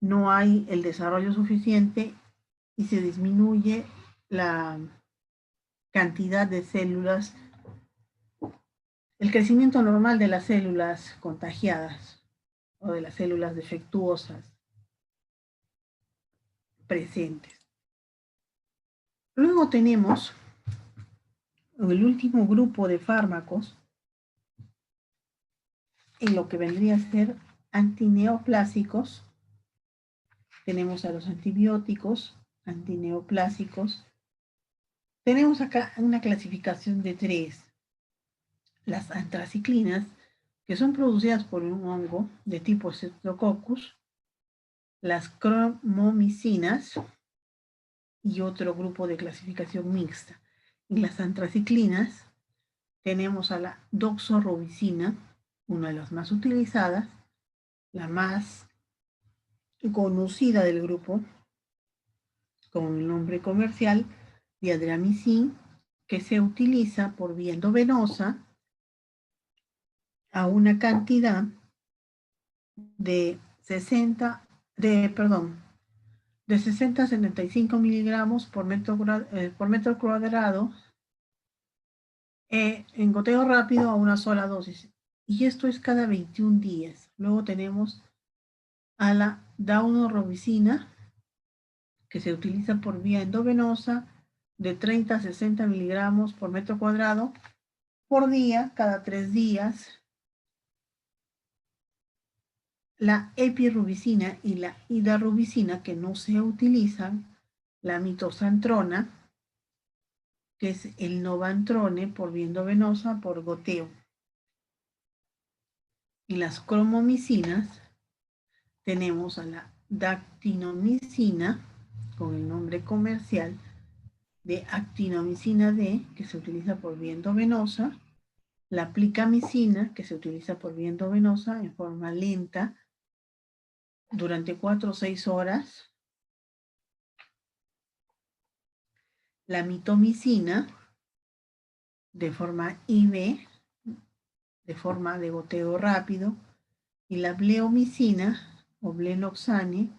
no hay el desarrollo suficiente y se disminuye la cantidad de células, el crecimiento normal de las células contagiadas o de las células defectuosas presentes. Luego tenemos el último grupo de fármacos en lo que vendría a ser antineoplásicos. Tenemos a los antibióticos, antineoplásicos. Tenemos acá una clasificación de 3. Las antraciclinas, que son producidas por un hongo de tipo Streptococcus, las cromomicinas y otro grupo de clasificación mixta. En las antraciclinas tenemos a la doxorubicina, una de las más utilizadas, la más conocida del grupo, con el nombre comercial diadramicin, que se utiliza por vía endovenosa a una cantidad de 60 a 75 miligramos por metro cuadrado en goteo rápido a una sola dosis. Y esto es cada 21 días. Luego tenemos a la daunorubicina, que se utiliza por vía endovenosa de 30 a 60 miligramos por metro cuadrado por día, cada 3 días. La epirubicina y la hidarubicina, que no se utilizan, la mitosantrona, que es el novantrone por vía endovenosa por goteo. Y las cromomicinas, tenemos a la dactinomicina, con el nombre comercial de actinomicina D, que se utiliza por vía endovenosa, la plicamicina, que se utiliza por vía endovenosa en forma lenta durante 4 o 6 horas, la mitomicina de forma IV, de forma de goteo rápido, y la bleomicina o bleloxane,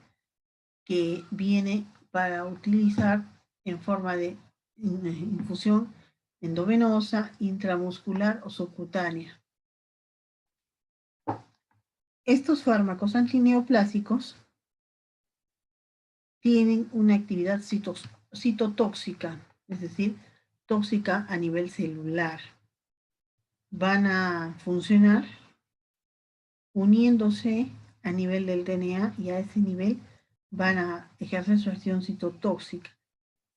que viene para utilizar en forma de infusión endovenosa, intramuscular o subcutánea. Estos fármacos antineoplásicos tienen una actividad citotóxica, es decir, tóxica a nivel celular. Van a funcionar uniéndose a nivel del DNA y a ese nivel van a ejercer su acción citotóxica.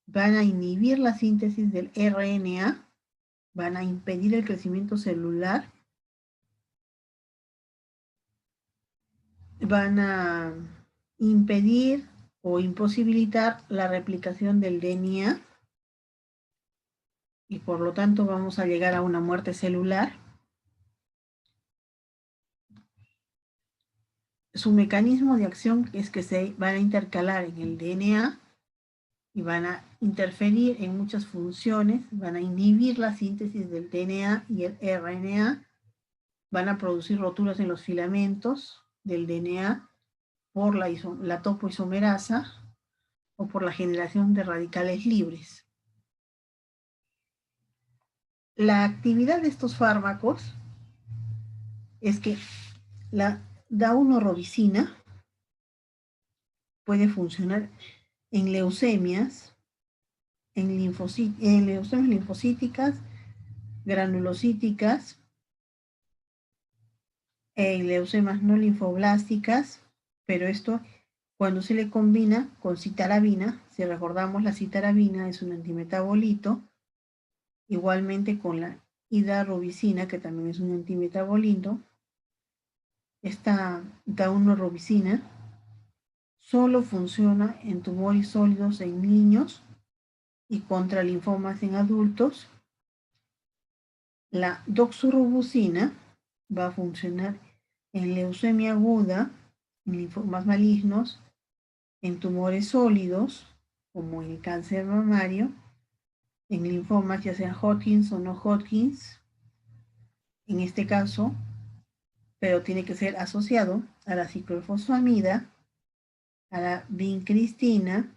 Van a inhibir la síntesis del RNA, van a impedir el crecimiento celular, van a impedir o imposibilitar la replicación del DNA y por lo tanto vamos a llegar a una muerte celular. Su mecanismo de acción es que se van a intercalar en el DNA y van a interferir en muchas funciones, van a inhibir la síntesis del DNA y el RNA, van a producir roturas en los filamentos del DNA por la topoisomerasa o por la generación de radicales libres. La actividad de estos fármacos es que la daunorubicina puede funcionar en leucemias, en leucemias linfocíticas, granulocíticas, en leucemias no linfoblásticas, pero esto cuando se le combina con citarabina, si recordamos la citarabina es un antimetabolito, igualmente con la hidarubicina, que también es un antimetabolito. Esta daunorubicina solo funciona en tumores sólidos en niños y contra linfomas en adultos. La doxorubicina va a funcionar en leucemia aguda, en linfomas malignos, en tumores sólidos, como el cáncer mamario, en linfomas ya sean Hodgkins o no Hodgkins, en este caso, pero tiene que ser asociado a la ciclofosfamida, a la vincristina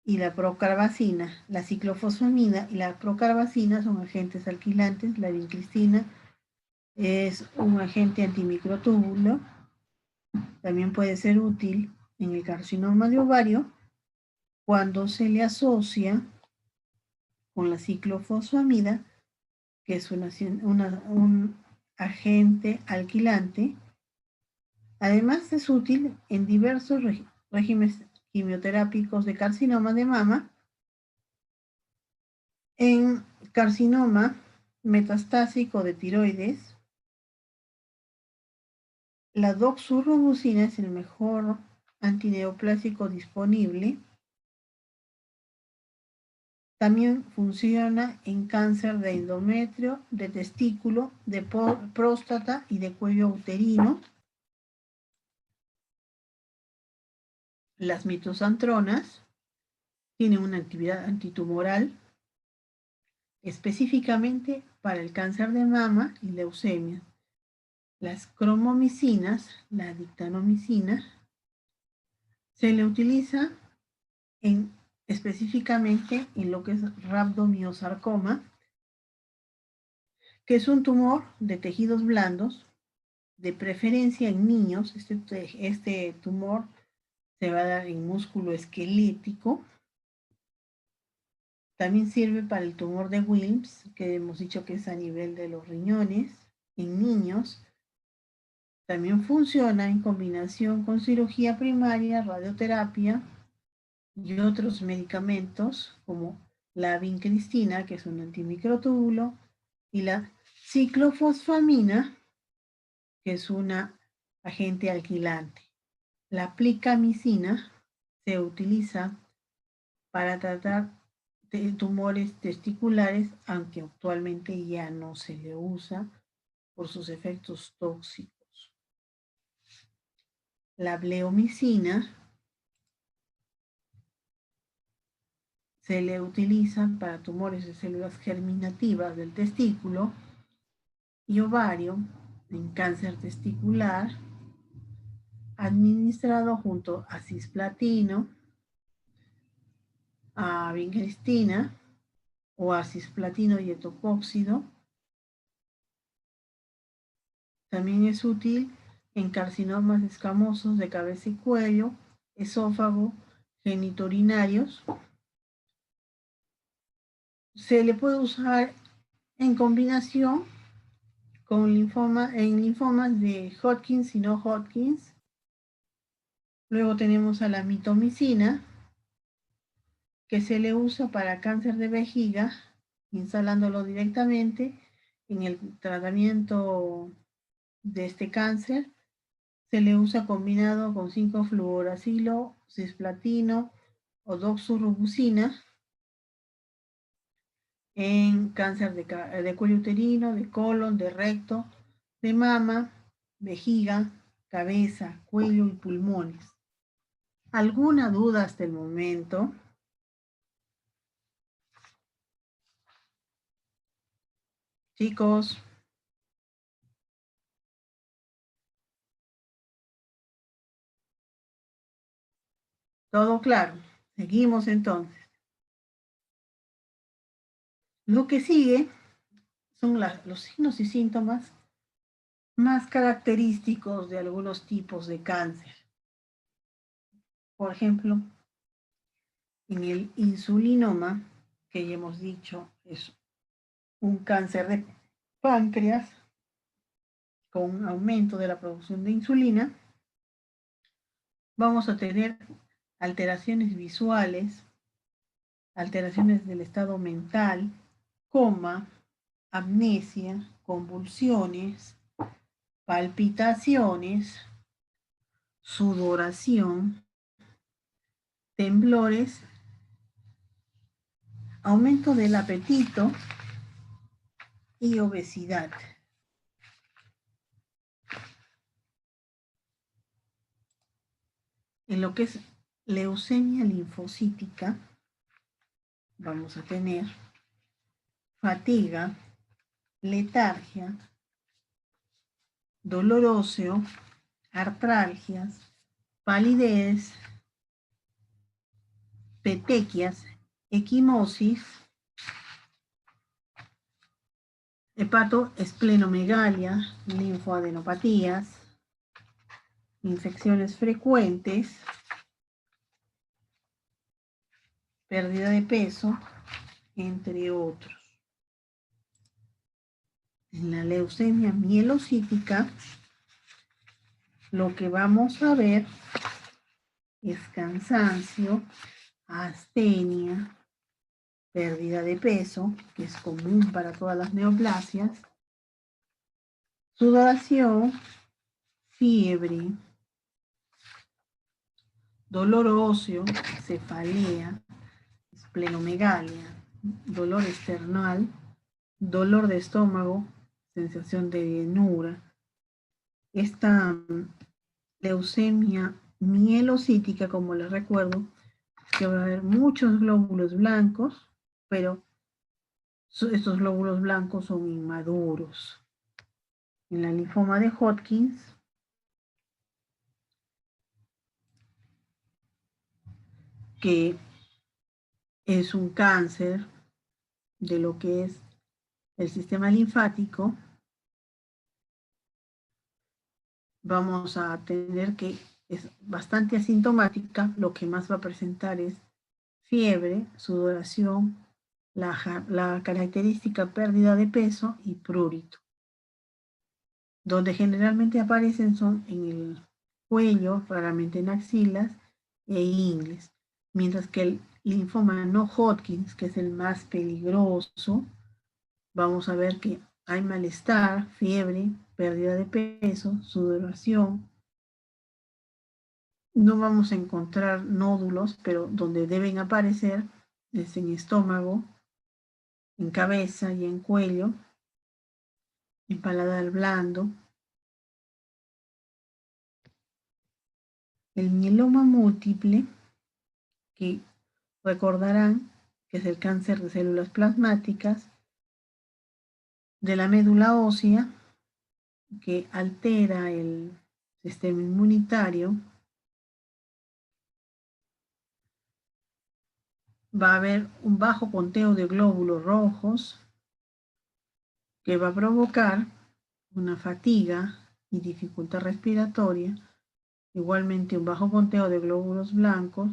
y la procarbazina. La ciclofosfamida y la procarbazina son agentes alquilantes. La vincristina es un agente antimicrotúbulo. También puede ser útil en el carcinoma de ovario cuando se le asocia con la ciclofosfamida, que es un agente alquilante. Además es útil en diversos regímenes quimioterápicos de carcinoma de mama, en carcinoma metastásico de tiroides. La doxorubicina es el mejor antineoplásico disponible. También funciona en cáncer de endometrio, de testículo, de próstata y de cuello uterino. Las mitosantronas tienen una actividad antitumoral específicamente para el cáncer de mama y leucemia. Las cromomicinas, la dictanomicina, se le utiliza específicamente en lo que es rhabdomiosarcoma, que es un tumor de tejidos blandos, de preferencia en niños. Este tumor se va a dar en músculo esquelético También sirve para el tumor de Wilms, que hemos dicho que es a nivel de los riñones en niños. También funciona en combinación con cirugía primaria, radioterapia y otros medicamentos como la vincristina, que es un antimicrotúbulo, y la ciclofosfamina, que es un agente alquilante. La plicamicina se utiliza para tratar de tumores testiculares, aunque actualmente ya no se le usa por sus efectos tóxicos. La bleomicina se le utiliza para tumores de células germinativas del testículo y ovario en cáncer testicular, administrado junto a cisplatino, a vincristina o a cisplatino y etoposído. También es útil en carcinomas escamosos de cabeza y cuello, esófago, genitourinarios. Se le puede usar en combinación con linfomas de Hodgkin y no Hodgkin. Luego tenemos a la mitomicina, que se le usa para cáncer de vejiga, instalándolo directamente en el tratamiento de este cáncer. Se le usa combinado con 5-fluoracilo, cisplatino o doxorubicina en cáncer de cuello uterino, de colon, de recto, de mama, vejiga, cabeza, cuello y pulmones. ¿Alguna duda hasta el momento? Chicos, todo claro. Seguimos entonces. Lo que sigue son los signos y síntomas más característicos de algunos tipos de cáncer. Por ejemplo, en el insulinoma, que ya hemos dicho es un cáncer de páncreas con aumento de la producción de insulina, vamos a tener alteraciones visuales, alteraciones del estado mental, coma, amnesia, convulsiones, palpitaciones, sudoración, temblores, aumento del apetito y obesidad. En lo que es leucemia linfocítica, vamos a tener fatiga, letargia, dolor óseo, artralgias, palidez, petequias, equimosis, hepatoesplenomegalia, linfoadenopatías, infecciones frecuentes, pérdida de peso, entre otros. En la leucemia mielocítica, lo que vamos a ver es cansancio, astenia, pérdida de peso, que es común para todas las neoplasias, sudoración, fiebre, dolor óseo, cefalea, esplenomegalia, dolor esternal, dolor de estómago, sensación de llenura. Esta leucemia mielocítica, como les recuerdo, es que va a haber muchos glóbulos blancos, pero estos glóbulos blancos son inmaduros. En la linfoma de Hodgkin, que es un cáncer de lo que es el sistema linfático, vamos a tener que es bastante asintomática. Lo que más va a presentar es fiebre, sudoración, la característica pérdida de peso y prurito. Donde generalmente aparecen son en el cuello, raramente en axilas e ingles, mientras que el linfoma no Hodgkin, que es el más peligroso, vamos a ver que hay malestar, fiebre, pérdida de peso, sudoración. No vamos a encontrar nódulos, pero donde deben aparecer es en estómago, en cabeza y en cuello, en paladar blando. El mieloma múltiple, que recordarán que es el cáncer de células plasmáticas de la médula ósea, que altera el sistema inmunitario. Va a haber un bajo conteo de glóbulos rojos que va a provocar una fatiga y dificultad respiratoria, igualmente un bajo conteo de glóbulos blancos,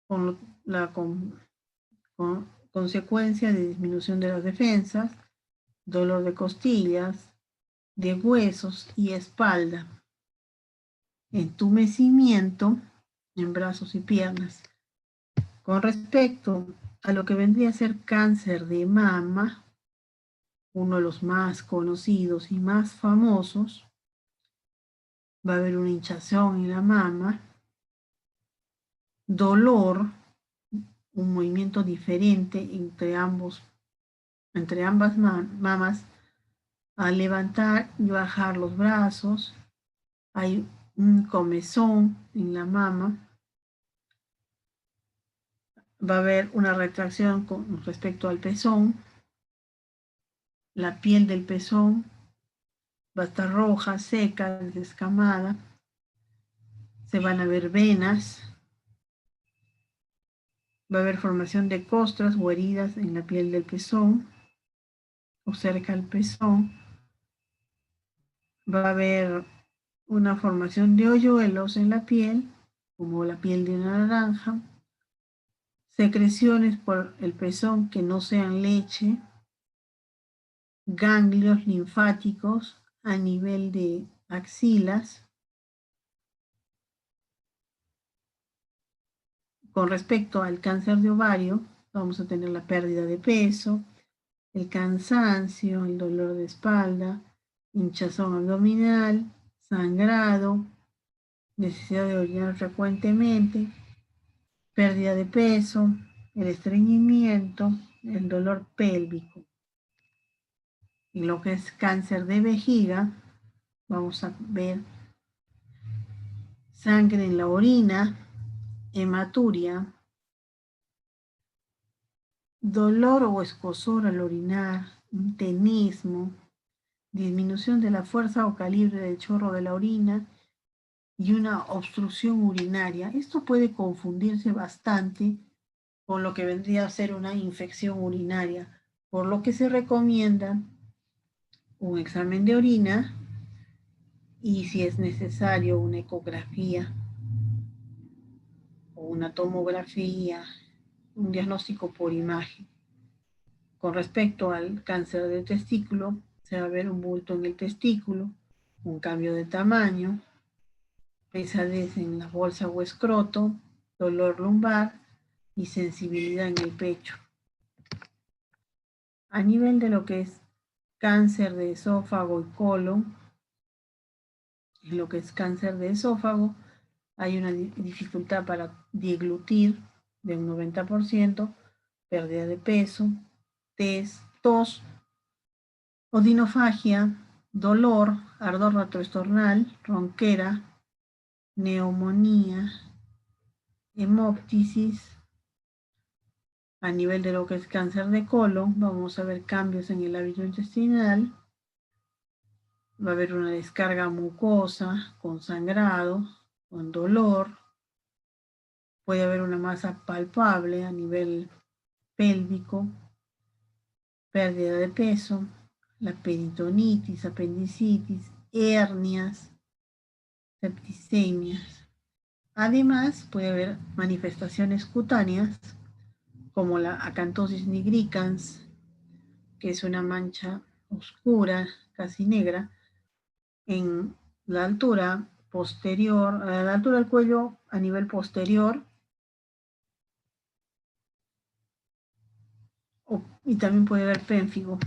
con la consecuencia de disminución de las defensas, dolor de costillas, de huesos y espalda, entumecimiento en brazos y piernas. Con respecto a lo que vendría a ser cáncer de mama, uno de los más conocidos y más famosos, va a haber una hinchazón en la mama, dolor, un movimiento diferente entre ambas mamas, al levantar y bajar los brazos, hay un comezón en la mama, va a haber una retracción con respecto al pezón, la piel del pezón va a estar roja, seca, descamada, se van a ver venas, va a haber formación de costras o heridas en la piel del pezón o cerca al pezón, va a haber una formación de hoyuelos en la piel, como la piel de una naranja, secreciones por el pezón que no sean leche, ganglios linfáticos a nivel de axilas. Con respecto al cáncer de ovario, vamos a tener la pérdida de peso, el cansancio, el dolor de espalda, hinchazón abdominal, sangrado, necesidad de orinar frecuentemente, pérdida de peso, el estreñimiento, el dolor pélvico. En lo que es cáncer de vejiga, vamos a ver sangre en la orina, hematuria, dolor o escozor al orinar, un tenismo, disminución de la fuerza o calibre del chorro de la orina y una obstrucción urinaria. Esto puede confundirse bastante con lo que vendría a ser una infección urinaria, por lo que se recomienda un examen de orina y, si es necesario, una ecografía o una tomografía, un diagnóstico por imagen. Con respecto al cáncer de testículo, se va a ver un bulto en el testículo, un cambio de tamaño, pesadez en la bolsa o escroto, dolor lumbar y sensibilidad en el pecho. A nivel de lo que es cáncer de esófago y colon, en lo que es cáncer de esófago, hay una dificultad para deglutir de un 90%, pérdida de peso, tos, odinofagia, dolor, ardor retroesternal, ronquera, neumonía, hemóptisis. A nivel de lo que es cáncer de colon, vamos a ver cambios en el hábito intestinal, va a haber una descarga mucosa con sangrado, con dolor, puede haber una masa palpable a nivel pélvico, pérdida de peso, la peritonitis, apendicitis, hernias, septicemias. Además, puede haber manifestaciones cutáneas como la acantosis nigricans, que es una mancha oscura, casi negra, en la altura posterior, a la altura del cuello a nivel posterior, y también puede haber pénfigo.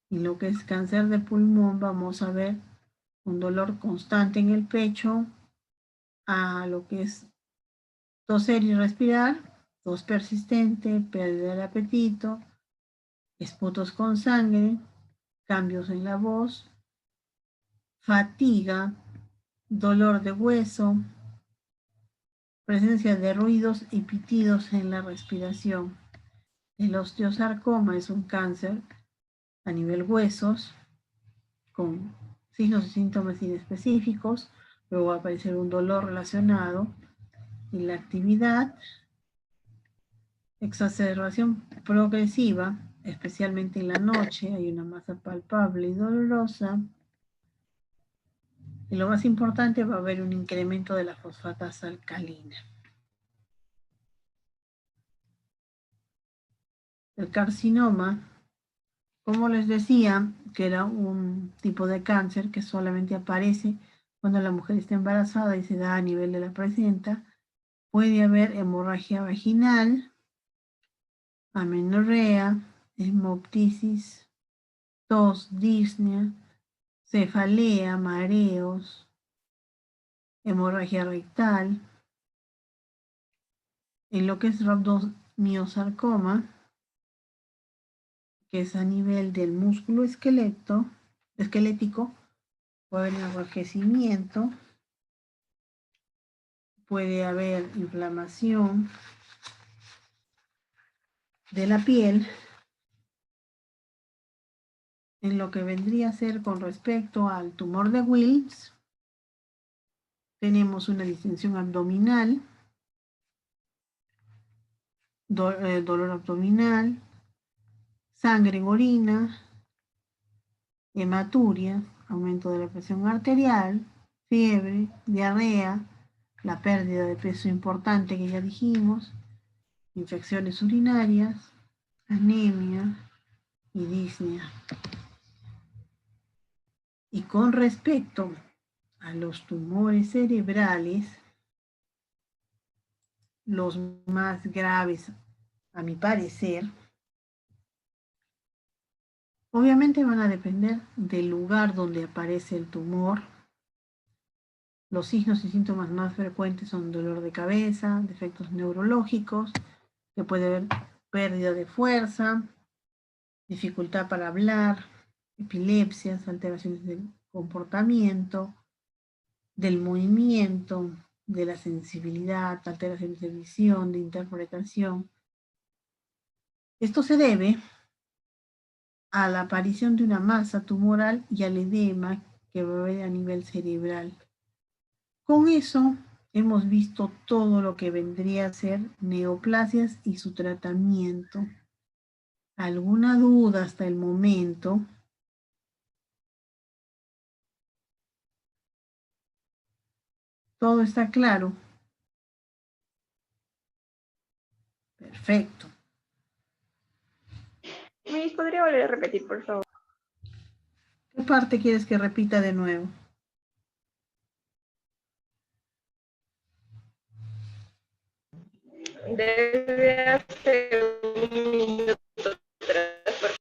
Y lo que es cáncer de pulmón, vamos a ver un dolor constante en el pecho, a lo que es toser y respirar, tos persistente, pérdida del apetito, esputos con sangre, cambios en la voz, fatiga, dolor de hueso, presencia de ruidos y pitidos en la respiración. El osteosarcoma es un cáncer a nivel huesos con signos y síntomas inespecíficos, luego va a aparecer un dolor relacionado y la actividad, exacerbación progresiva, especialmente en la noche, hay una masa palpable y dolorosa. Y lo más importante, va a haber un incremento de la fosfatasa alcalina. El carcinoma, como les decía, que era un tipo de cáncer que solamente aparece cuando la mujer está embarazada y se da a nivel de la placenta, puede haber hemorragia vaginal, amenorrea, hemoptisis, tos, disnea, cefalea, mareos, hemorragia rectal. En lo que es rhabdomiosarcoma, que es a nivel del músculo esquelético, puede haber enrojecimiento, puede haber inflamación de la piel. En lo que vendría a ser con respecto al tumor de Wilms, tenemos una distensión abdominal, dolor abdominal, sangre en orina, hematuria, aumento de la presión arterial, fiebre, diarrea, la pérdida de peso importante que ya dijimos, infecciones urinarias, anemia y disnea. Y con respecto a los tumores cerebrales, los más graves, a mi parecer, obviamente van a depender del lugar donde aparece el tumor. Los signos y síntomas más frecuentes son dolor de cabeza, defectos neurológicos, que puede haber pérdida de fuerza, dificultad para hablar, epilepsias, alteraciones del comportamiento, del movimiento, de la sensibilidad, alteraciones de visión, de interpretación. Esto se debe a la aparición de una masa tumoral y al edema que va a haber a nivel cerebral. Con eso hemos visto todo lo que vendría a ser neoplasias y su tratamiento. ¿Alguna duda hasta el momento? ¿Todo está claro? Perfecto. Miss, ¿podría volver a repetir, por favor? ¿Qué parte quieres que repita de nuevo? Desde hace un minuto atrás.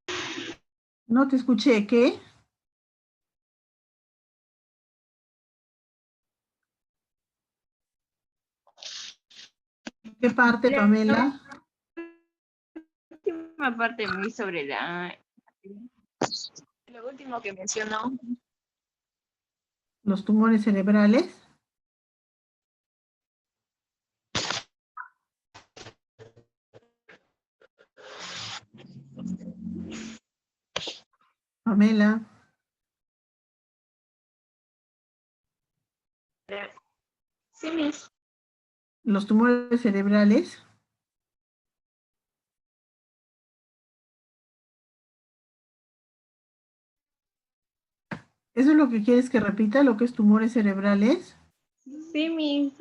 No te escuché, ¿qué? ¿Qué parte, Pamela? La última parte muy sobre lo último que mencionó. ¿Los tumores cerebrales? Pamela. Sí, Miss. ¿Los tumores cerebrales? ¿Eso es lo que quieres que repita, lo que es tumores cerebrales? Sí, Miss.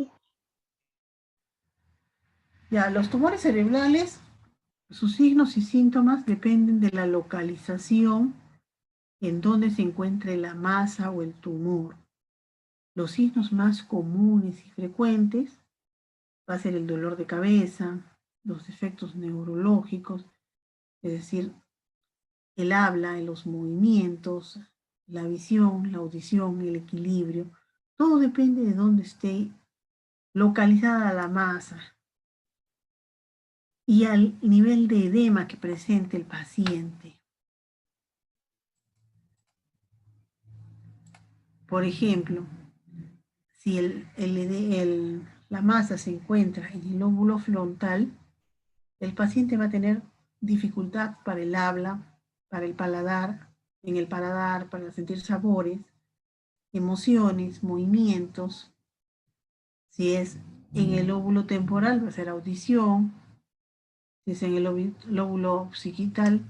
Ya, los tumores cerebrales, sus signos y síntomas dependen de la localización en donde se encuentre la masa o el tumor. Los signos más comunes y frecuentes va a ser el dolor de cabeza, los efectos neurológicos, es decir, el habla, los movimientos, la visión, la audición, el equilibrio. Todo depende de dónde esté localizada la masa y al nivel de edema que presente el paciente. Por ejemplo, si la masa se encuentra en el lóbulo frontal, el paciente va a tener dificultad para el habla, para el paladar, en el paladar, para sentir sabores, emociones, movimientos. Si es en el lóbulo temporal, va a ser audición. Si es en el lóbulo occipital,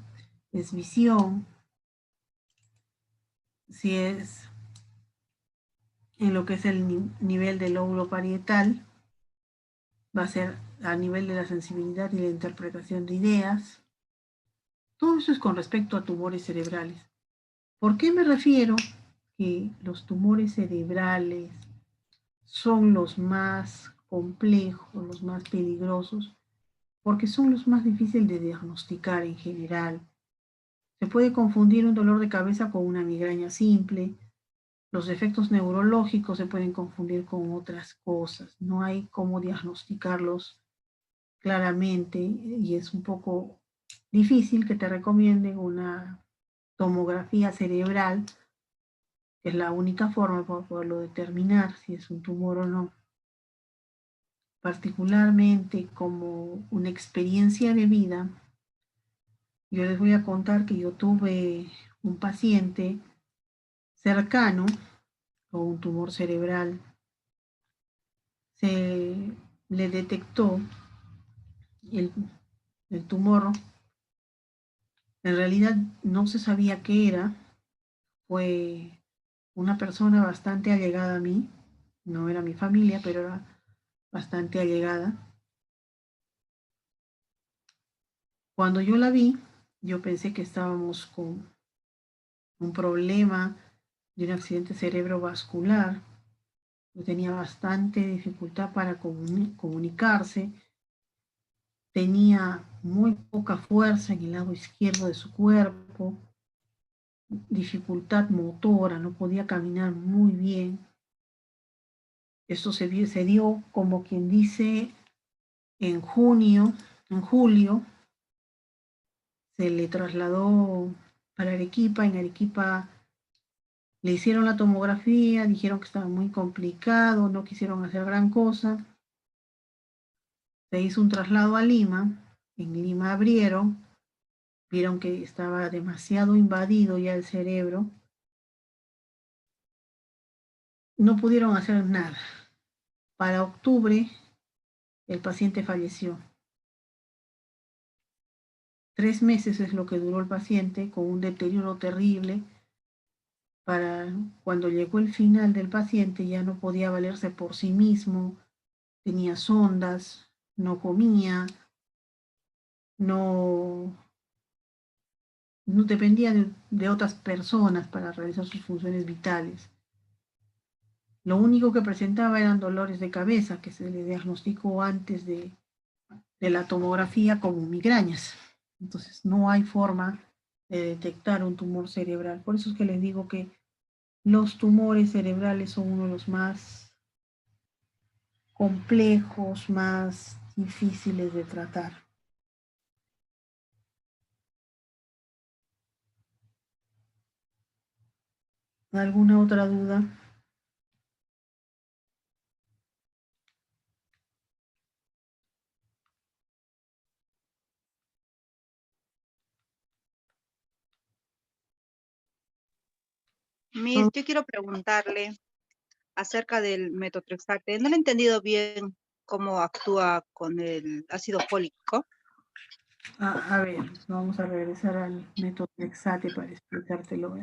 es visión. Si es en lo que es el nivel del lóbulo parietal, va a ser a nivel de la sensibilidad y la interpretación de ideas. Todo eso es con respecto a tumores cerebrales. ¿Por qué me refiero que los tumores cerebrales son los más complejos, los más peligrosos? Porque son los más difíciles de diagnosticar en general. Se puede confundir un dolor de cabeza con una migraña simple. Los efectos neurológicos se pueden confundir con otras cosas. No hay cómo diagnosticarlos claramente y es un poco difícil que te recomienden una tomografía cerebral, que es la única forma para poderlo determinar si es un tumor o no. Particularmente como una experiencia de vida, yo les voy a contar que yo tuve un paciente cercano con un tumor cerebral. Se le detectó el, el tumor. En realidad no se sabía qué era. Fue una persona bastante allegada a mí. No era mi familia, pero era bastante allegada. Cuando yo la vi, yo pensé que estábamos con un problema de un accidente cerebrovascular. Tenía bastante dificultad para comunicarse, tenía muy poca fuerza en el lado izquierdo de su cuerpo, dificultad motora, no podía caminar muy bien. Esto se dio como quien dice en julio, se le trasladó para Arequipa. En Arequipa le hicieron la tomografía, dijeron que estaba muy complicado, no quisieron hacer gran cosa. Se hizo un traslado a Lima. En Lima abrieron, vieron que estaba demasiado invadido ya el cerebro. No pudieron hacer nada. Para octubre, el paciente falleció. 3 meses es lo que duró el paciente, con un deterioro terrible. Para cuando llegó el final del paciente, ya no podía valerse por sí mismo, tenía sondas, no comía, no dependía de otras personas para realizar sus funciones vitales. Lo único que presentaba eran dolores de cabeza, que se le diagnosticó antes de la tomografía como migrañas. Entonces no hay forma de detectar un tumor cerebral. Por eso es que les digo que los tumores cerebrales son uno de los más complejos, más difíciles de tratar. ¿Alguna otra duda? Miss, yo quiero preguntarle acerca del metotrexate. No le he entendido bien cómo actúa con el ácido fólico. A ver, vamos a regresar al método Metotrexate para explicártelo.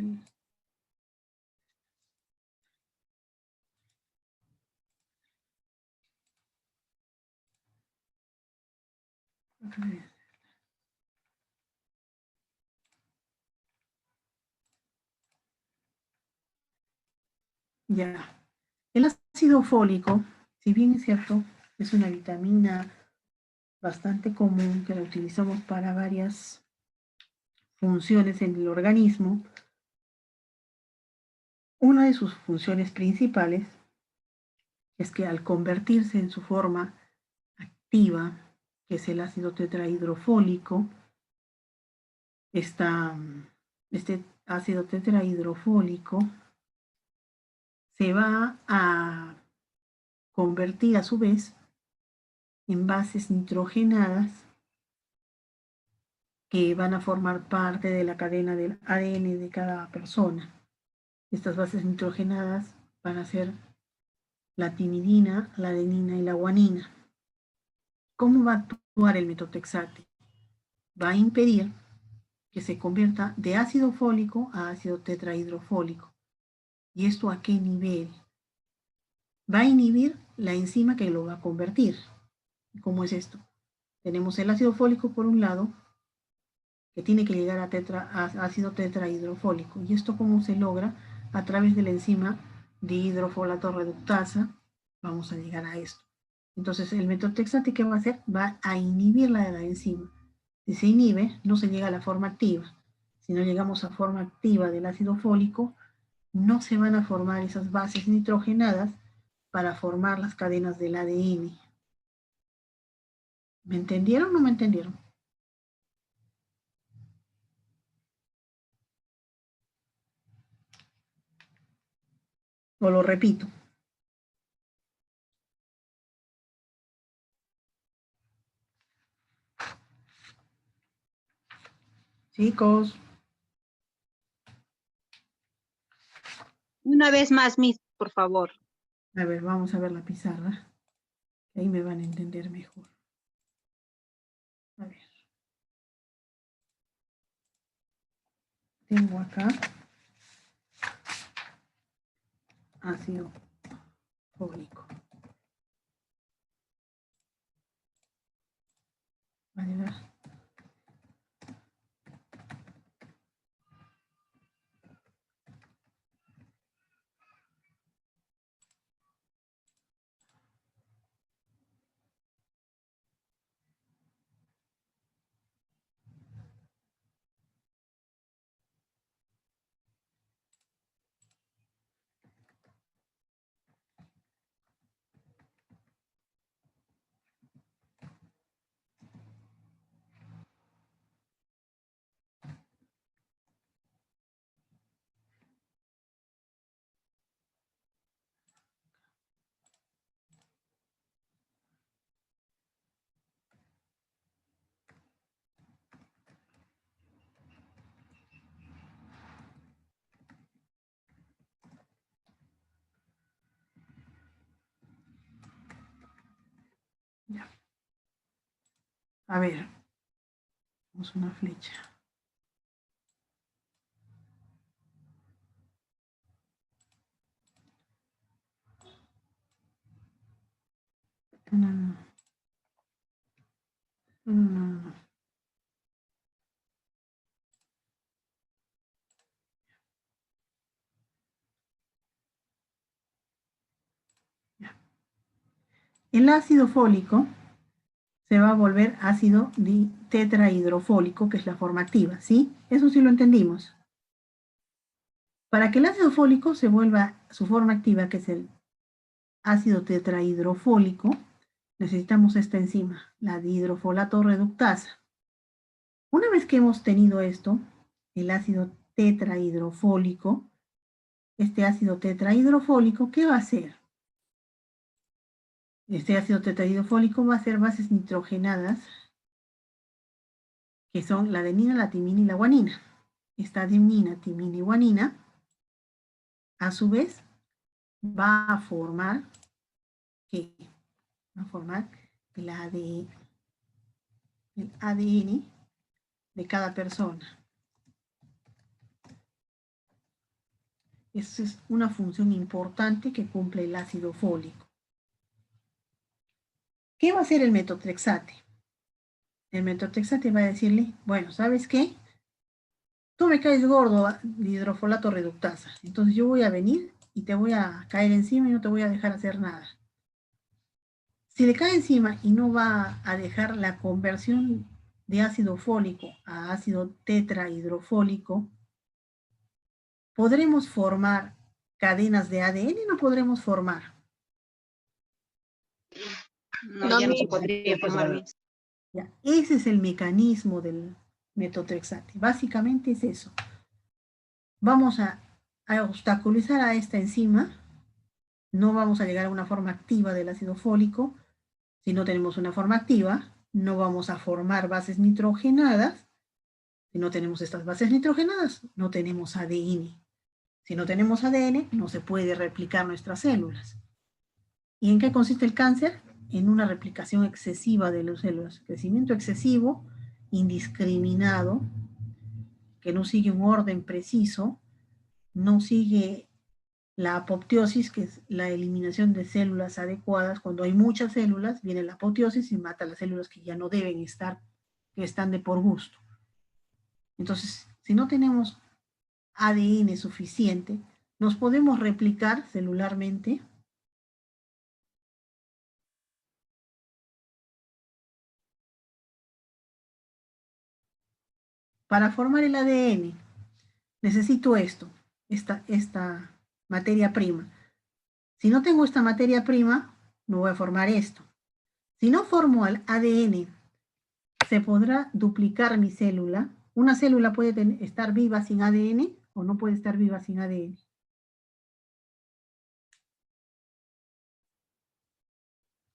Ya. El ácido fólico, si bien es cierto, es una vitamina bastante común que la utilizamos para varias funciones en el organismo, una de sus funciones principales es que al convertirse en su forma activa, que es el ácido tetrahidrofólico, este ácido tetrahidrofólico se va a convertir a su vez en bases nitrogenadas que van a formar parte de la cadena del ADN de cada persona. Estas bases nitrogenadas van a ser la timidina, la adenina y la guanina. ¿Cómo va a actuar el metotrexate? Va a impedir que se convierta de ácido fólico a ácido tetrahidrofólico. ¿Y esto a qué nivel? Va a inhibir la enzima que lo va a convertir. ¿Cómo es esto? Tenemos el ácido fólico por un lado, que tiene que llegar a ácido tetrahidrofólico. ¿Y esto cómo se logra? A través de la enzima dihidrofolato reductasa, vamos a llegar a esto. Entonces, el metotrexate, ¿qué va a hacer? Va a inhibir la enzima. Si se inhibe, no se llega a la forma activa. Si no llegamos a forma activa del ácido fólico, no se van a formar esas bases nitrogenadas para formar las cadenas del ADN. ¿Me entendieron o no me entendieron? O lo repito. Chicos. Una vez más, Miss, por favor. A ver, vamos a ver la pizarra. Ahí me van a entender mejor. A ver. Tengo acá ácido fólico. Vale. Ya. A ver. Vamos una flecha. No. El ácido fólico se va a volver ácido tetrahidrofólico, que es la forma activa, ¿sí? Eso sí lo entendimos. Para que el ácido fólico se vuelva su forma activa, que es el ácido tetrahidrofólico, necesitamos esta enzima, la dihidrofolato reductasa. Una vez que hemos tenido esto, el ácido tetrahidrofólico, este ácido tetrahidrofólico, ¿qué va a hacer? Este ácido tetrahidrofólico va a hacer bases nitrogenadas, que son la adenina, la timina y la guanina. Esta adenina, timina y guanina, a su vez, va a formar, ¿qué? Va a formar el ADN de cada persona. Esa es una función importante que cumple el ácido fólico. ¿Qué va a hacer el metotrexate? El metotrexate va a decirle, bueno, ¿sabes qué? Tú me caes gordo, hidrofolato reductasa. Entonces yo voy a venir y te voy a caer encima y no te voy a dejar hacer nada. Si le cae encima y no va a dejar la conversión de ácido fólico a ácido tetrahidrofólico, ¿podremos formar cadenas de ADN? No podremos formar. No, ya no se podría formar, Miss. Ya, ese es el mecanismo del metotrexate. Básicamente es eso. Vamos a obstaculizar a esta enzima. No vamos a llegar a una forma activa del ácido fólico. Si no tenemos una forma activa, no vamos a formar bases nitrogenadas. Si no tenemos estas bases nitrogenadas, no tenemos ADN. Si no tenemos ADN, no se puede replicar nuestras células. ¿Y en qué consiste el cáncer? En una replicación excesiva de las células. Crecimiento excesivo, indiscriminado, que no sigue un orden preciso, no sigue la apoptosis, que es la eliminación de células adecuadas. Cuando hay muchas células, viene la apoptosis y mata las células que ya no deben estar, que están de por gusto. Entonces, si no tenemos ADN suficiente, nos podemos replicar celularmente. Para formar el ADN, necesito esta materia prima. Si no tengo esta materia prima, no voy a formar esto. Si no formo el ADN, ¿se podrá duplicar mi célula? ¿Una célula puede estar viva sin ADN o no puede estar viva sin ADN?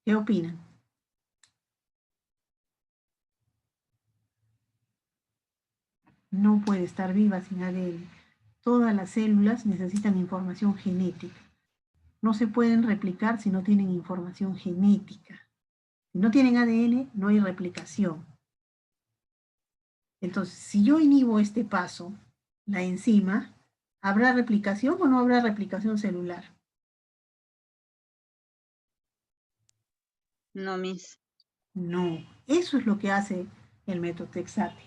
¿Qué opinan? No puede estar viva sin ADN. Todas las células necesitan información genética. No se pueden replicar si no tienen información genética. Si no tienen ADN, no hay replicación. Entonces, si yo inhibo este paso, la enzima, ¿habrá replicación o no habrá replicación celular? No, Miss. No, eso es lo que hace el metotrexate.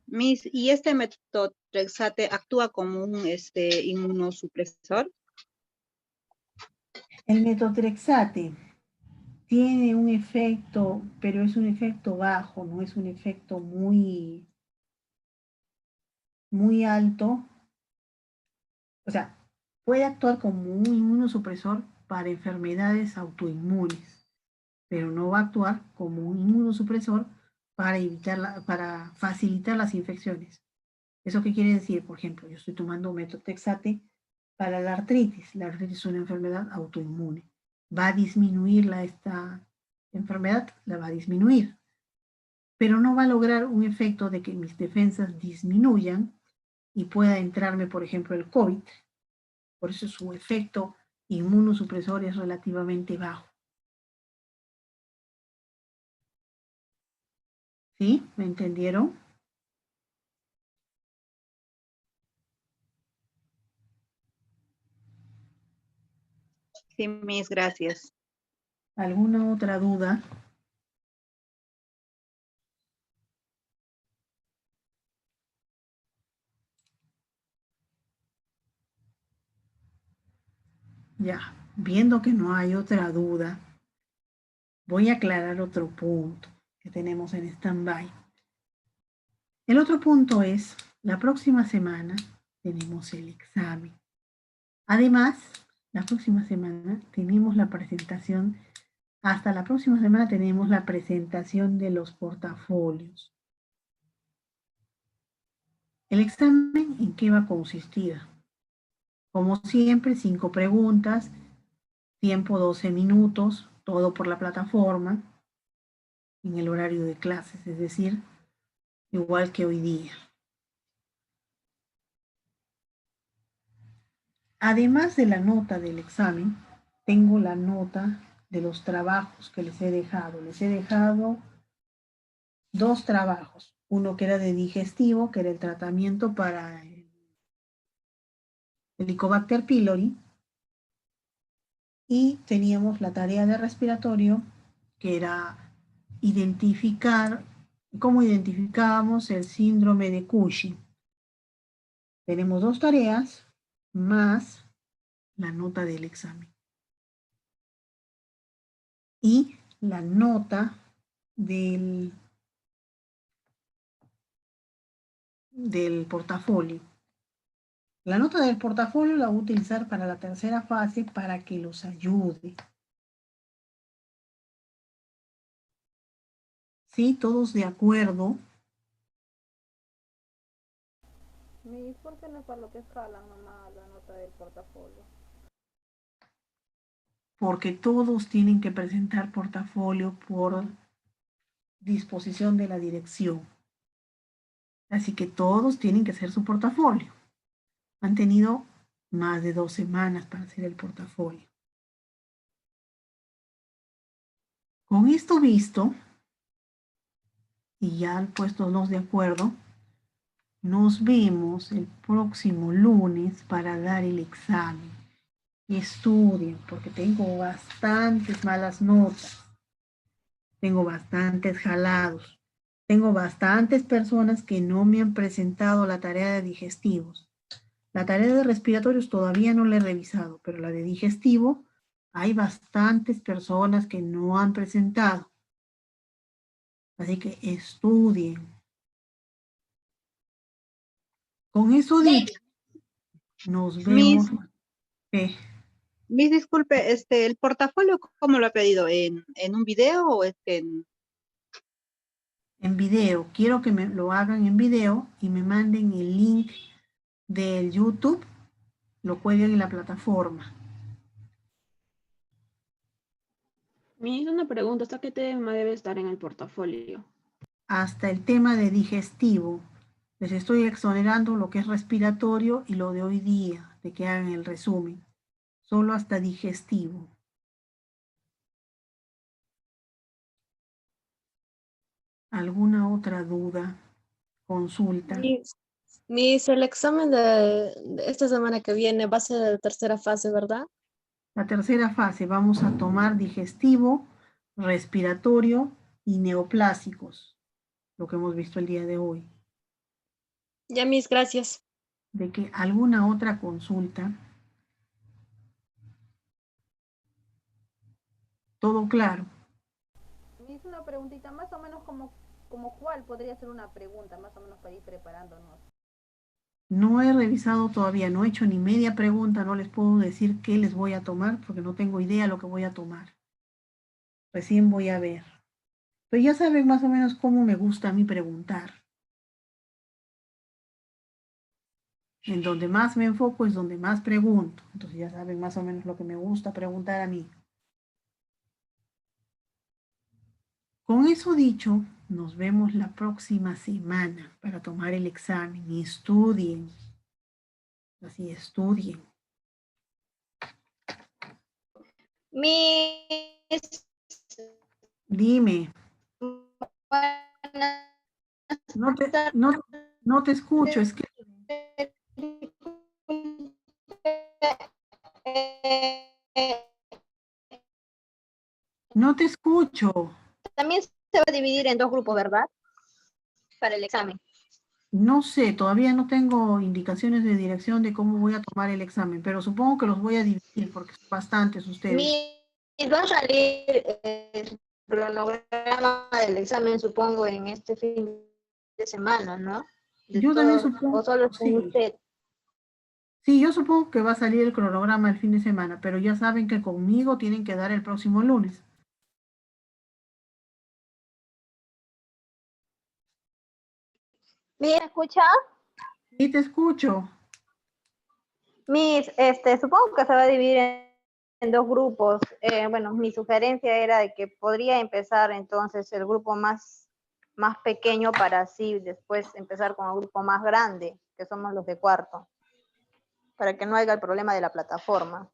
Miss, ¿y este metotrexate actúa como un inmunosupresor? El metotrexate tiene un efecto, pero es un efecto bajo, no es un efecto muy, muy alto. O sea, puede actuar como un inmunosupresor para enfermedades autoinmunes, pero no va a actuar como un inmunosupresor para para facilitar las infecciones. ¿Eso qué quiere decir? Por ejemplo, yo estoy tomando metotrexate para la artritis. La artritis es una enfermedad autoinmune. Va a disminuir esta enfermedad, la va a disminuir, pero no va a lograr un efecto de que mis defensas disminuyan y pueda entrarme, por ejemplo, el COVID. Por eso su efecto inmunosupresor es relativamente bajo. ¿Sí? ¿Me entendieron? Sí, Miss, gracias. ¿Alguna otra duda? Ya, viendo que no hay otra duda, voy a aclarar otro punto que tenemos en stand-by. El otro punto es, la próxima semana tenemos el examen. Además, la próxima semana tenemos la presentación, hasta la próxima semana tenemos la presentación de los portafolios. ¿El examen en qué va a consistir? Como siempre, 5 preguntas, tiempo 12 minutos, todo por la plataforma, en el horario de clases, es decir, igual que hoy día. Además de la nota del examen, tengo la nota de los trabajos que les he dejado. Les he dejado 2 trabajos. Uno que era de digestivo, que era el tratamiento para el Helicobacter pylori, y teníamos la tarea de respiratorio, que era identificar cómo identificábamos el síndrome de Cushing. Tenemos 2 tareas más la nota del examen. Y la nota del portafolio. La nota del portafolio la voy a utilizar para la tercera fase para que los ayude. ¿Sí? ¿Todos de acuerdo? ¿Por qué no es para lo que escalan nomás la nota del portafolio? Porque todos tienen que presentar portafolio por disposición de la dirección. Así que todos tienen que hacer su portafolio. Han tenido más de 2 semanas para hacer el portafolio. Con esto visto, y ya puestos de acuerdo, nos vemos el próximo lunes para dar el examen. Estudien, porque tengo bastantes malas notas. Tengo bastantes jalados. Tengo bastantes personas que no me han presentado la tarea de digestivos. La tarea de respiratorios todavía no la he revisado, pero la de digestivo hay bastantes personas que no han presentado. Así que estudien. Con eso dicho, nos vemos. Miss, disculpe, ¿el portafolio cómo lo ha pedido? ¿En un video o en video? Quiero que me lo hagan en video y me manden el link del YouTube, lo cuelguen en la plataforma. Me hizo una pregunta, ¿hasta qué tema debe estar en el portafolio? Hasta el tema de digestivo. Les estoy exonerando lo que es respiratorio y lo de hoy día, de que hagan el resumen. Solo hasta digestivo. ¿Alguna otra duda? Consulta. El examen de esta semana que viene va a ser de tercera fase, ¿verdad? La tercera fase, vamos a tomar digestivo, respiratorio y neoplásicos, lo que hemos visto el día de hoy. Ya, Miss, gracias. ¿De que alguna otra consulta? ¿Todo claro? Me hizo una preguntita, más o menos como cuál podría ser una pregunta, más o menos para ir preparándonos. No he revisado todavía, no he hecho ni media pregunta, no les puedo decir qué les voy a tomar porque no tengo idea lo que voy a tomar. Recién voy a ver. Pero ya saben más o menos cómo me gusta a mí preguntar. En donde más me enfoco es donde más pregunto. Entonces ya saben más o menos lo que me gusta preguntar a mí. Con eso dicho, nos vemos la próxima semana para tomar el examen y estudien. Así estudien. Miss, Dime. No te escucho, es que no te escucho. también se va a dividir en 2 grupos, ¿verdad? Para el examen. No sé, todavía no tengo indicaciones de dirección de cómo voy a tomar el examen, pero supongo que los voy a dividir porque son bastantes ustedes. Miss, va a salir el cronograma del examen, supongo, en este fin de semana, ¿no? Yo también supongo, ¿O solo con usted? Sí, yo supongo que va a salir el cronograma el fin de semana, pero ya saben que conmigo tienen que dar el próximo lunes. ¿Me escucha? Sí, te escucho. Miss, supongo que se va a dividir en 2 grupos. Bueno, mi sugerencia era de que podría empezar entonces el grupo más pequeño para así después empezar con el grupo más grande, que somos los de cuarto, para que no haya el problema de la plataforma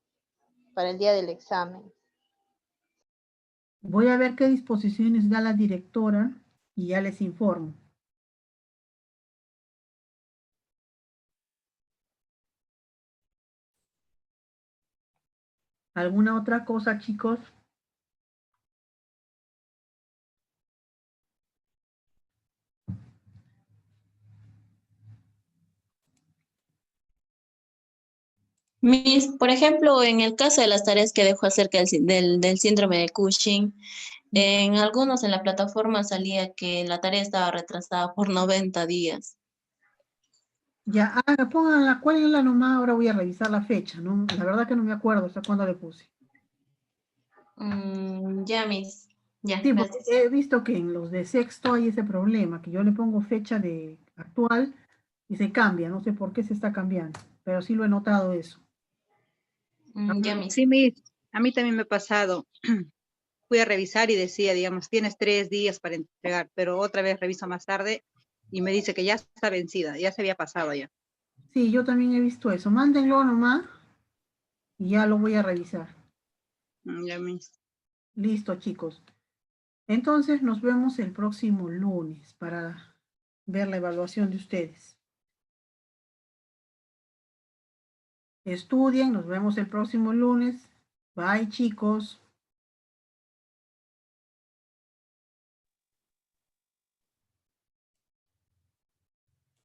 para el día del examen. Voy a ver qué disposiciones da la directora y ya les informo. ¿Alguna otra cosa, chicos? Miss, por ejemplo, en el caso de las tareas que dejó acerca del síndrome de Cushing, en algunos en la plataforma salía que la tarea estaba retrasada por 90 días. Ya, pónganla, cuélguenla nomás, ahora voy a revisar la fecha, ¿no? La verdad que no me acuerdo hasta cuándo le puse. Ya, Miss. Ya, Sí, porque gracias. he visto que en los de sexto hay ese problema, que yo le pongo fecha de actual y se cambia, no sé por qué se está cambiando, pero sí lo he notado eso. Ya, Miss. Sí, Miss, a mí también me ha pasado. Fui a revisar y decía, digamos, tienes 3 días para entregar, pero otra vez reviso más tarde y me dice que ya está vencida, ya se había pasado ya. Sí, yo también he visto eso. Mándenlo nomás y ya lo voy a revisar. Ya, Miss. Listo, chicos. Entonces nos vemos el próximo lunes para ver la evaluación de ustedes. Estudien, nos vemos el próximo lunes. Bye, chicos.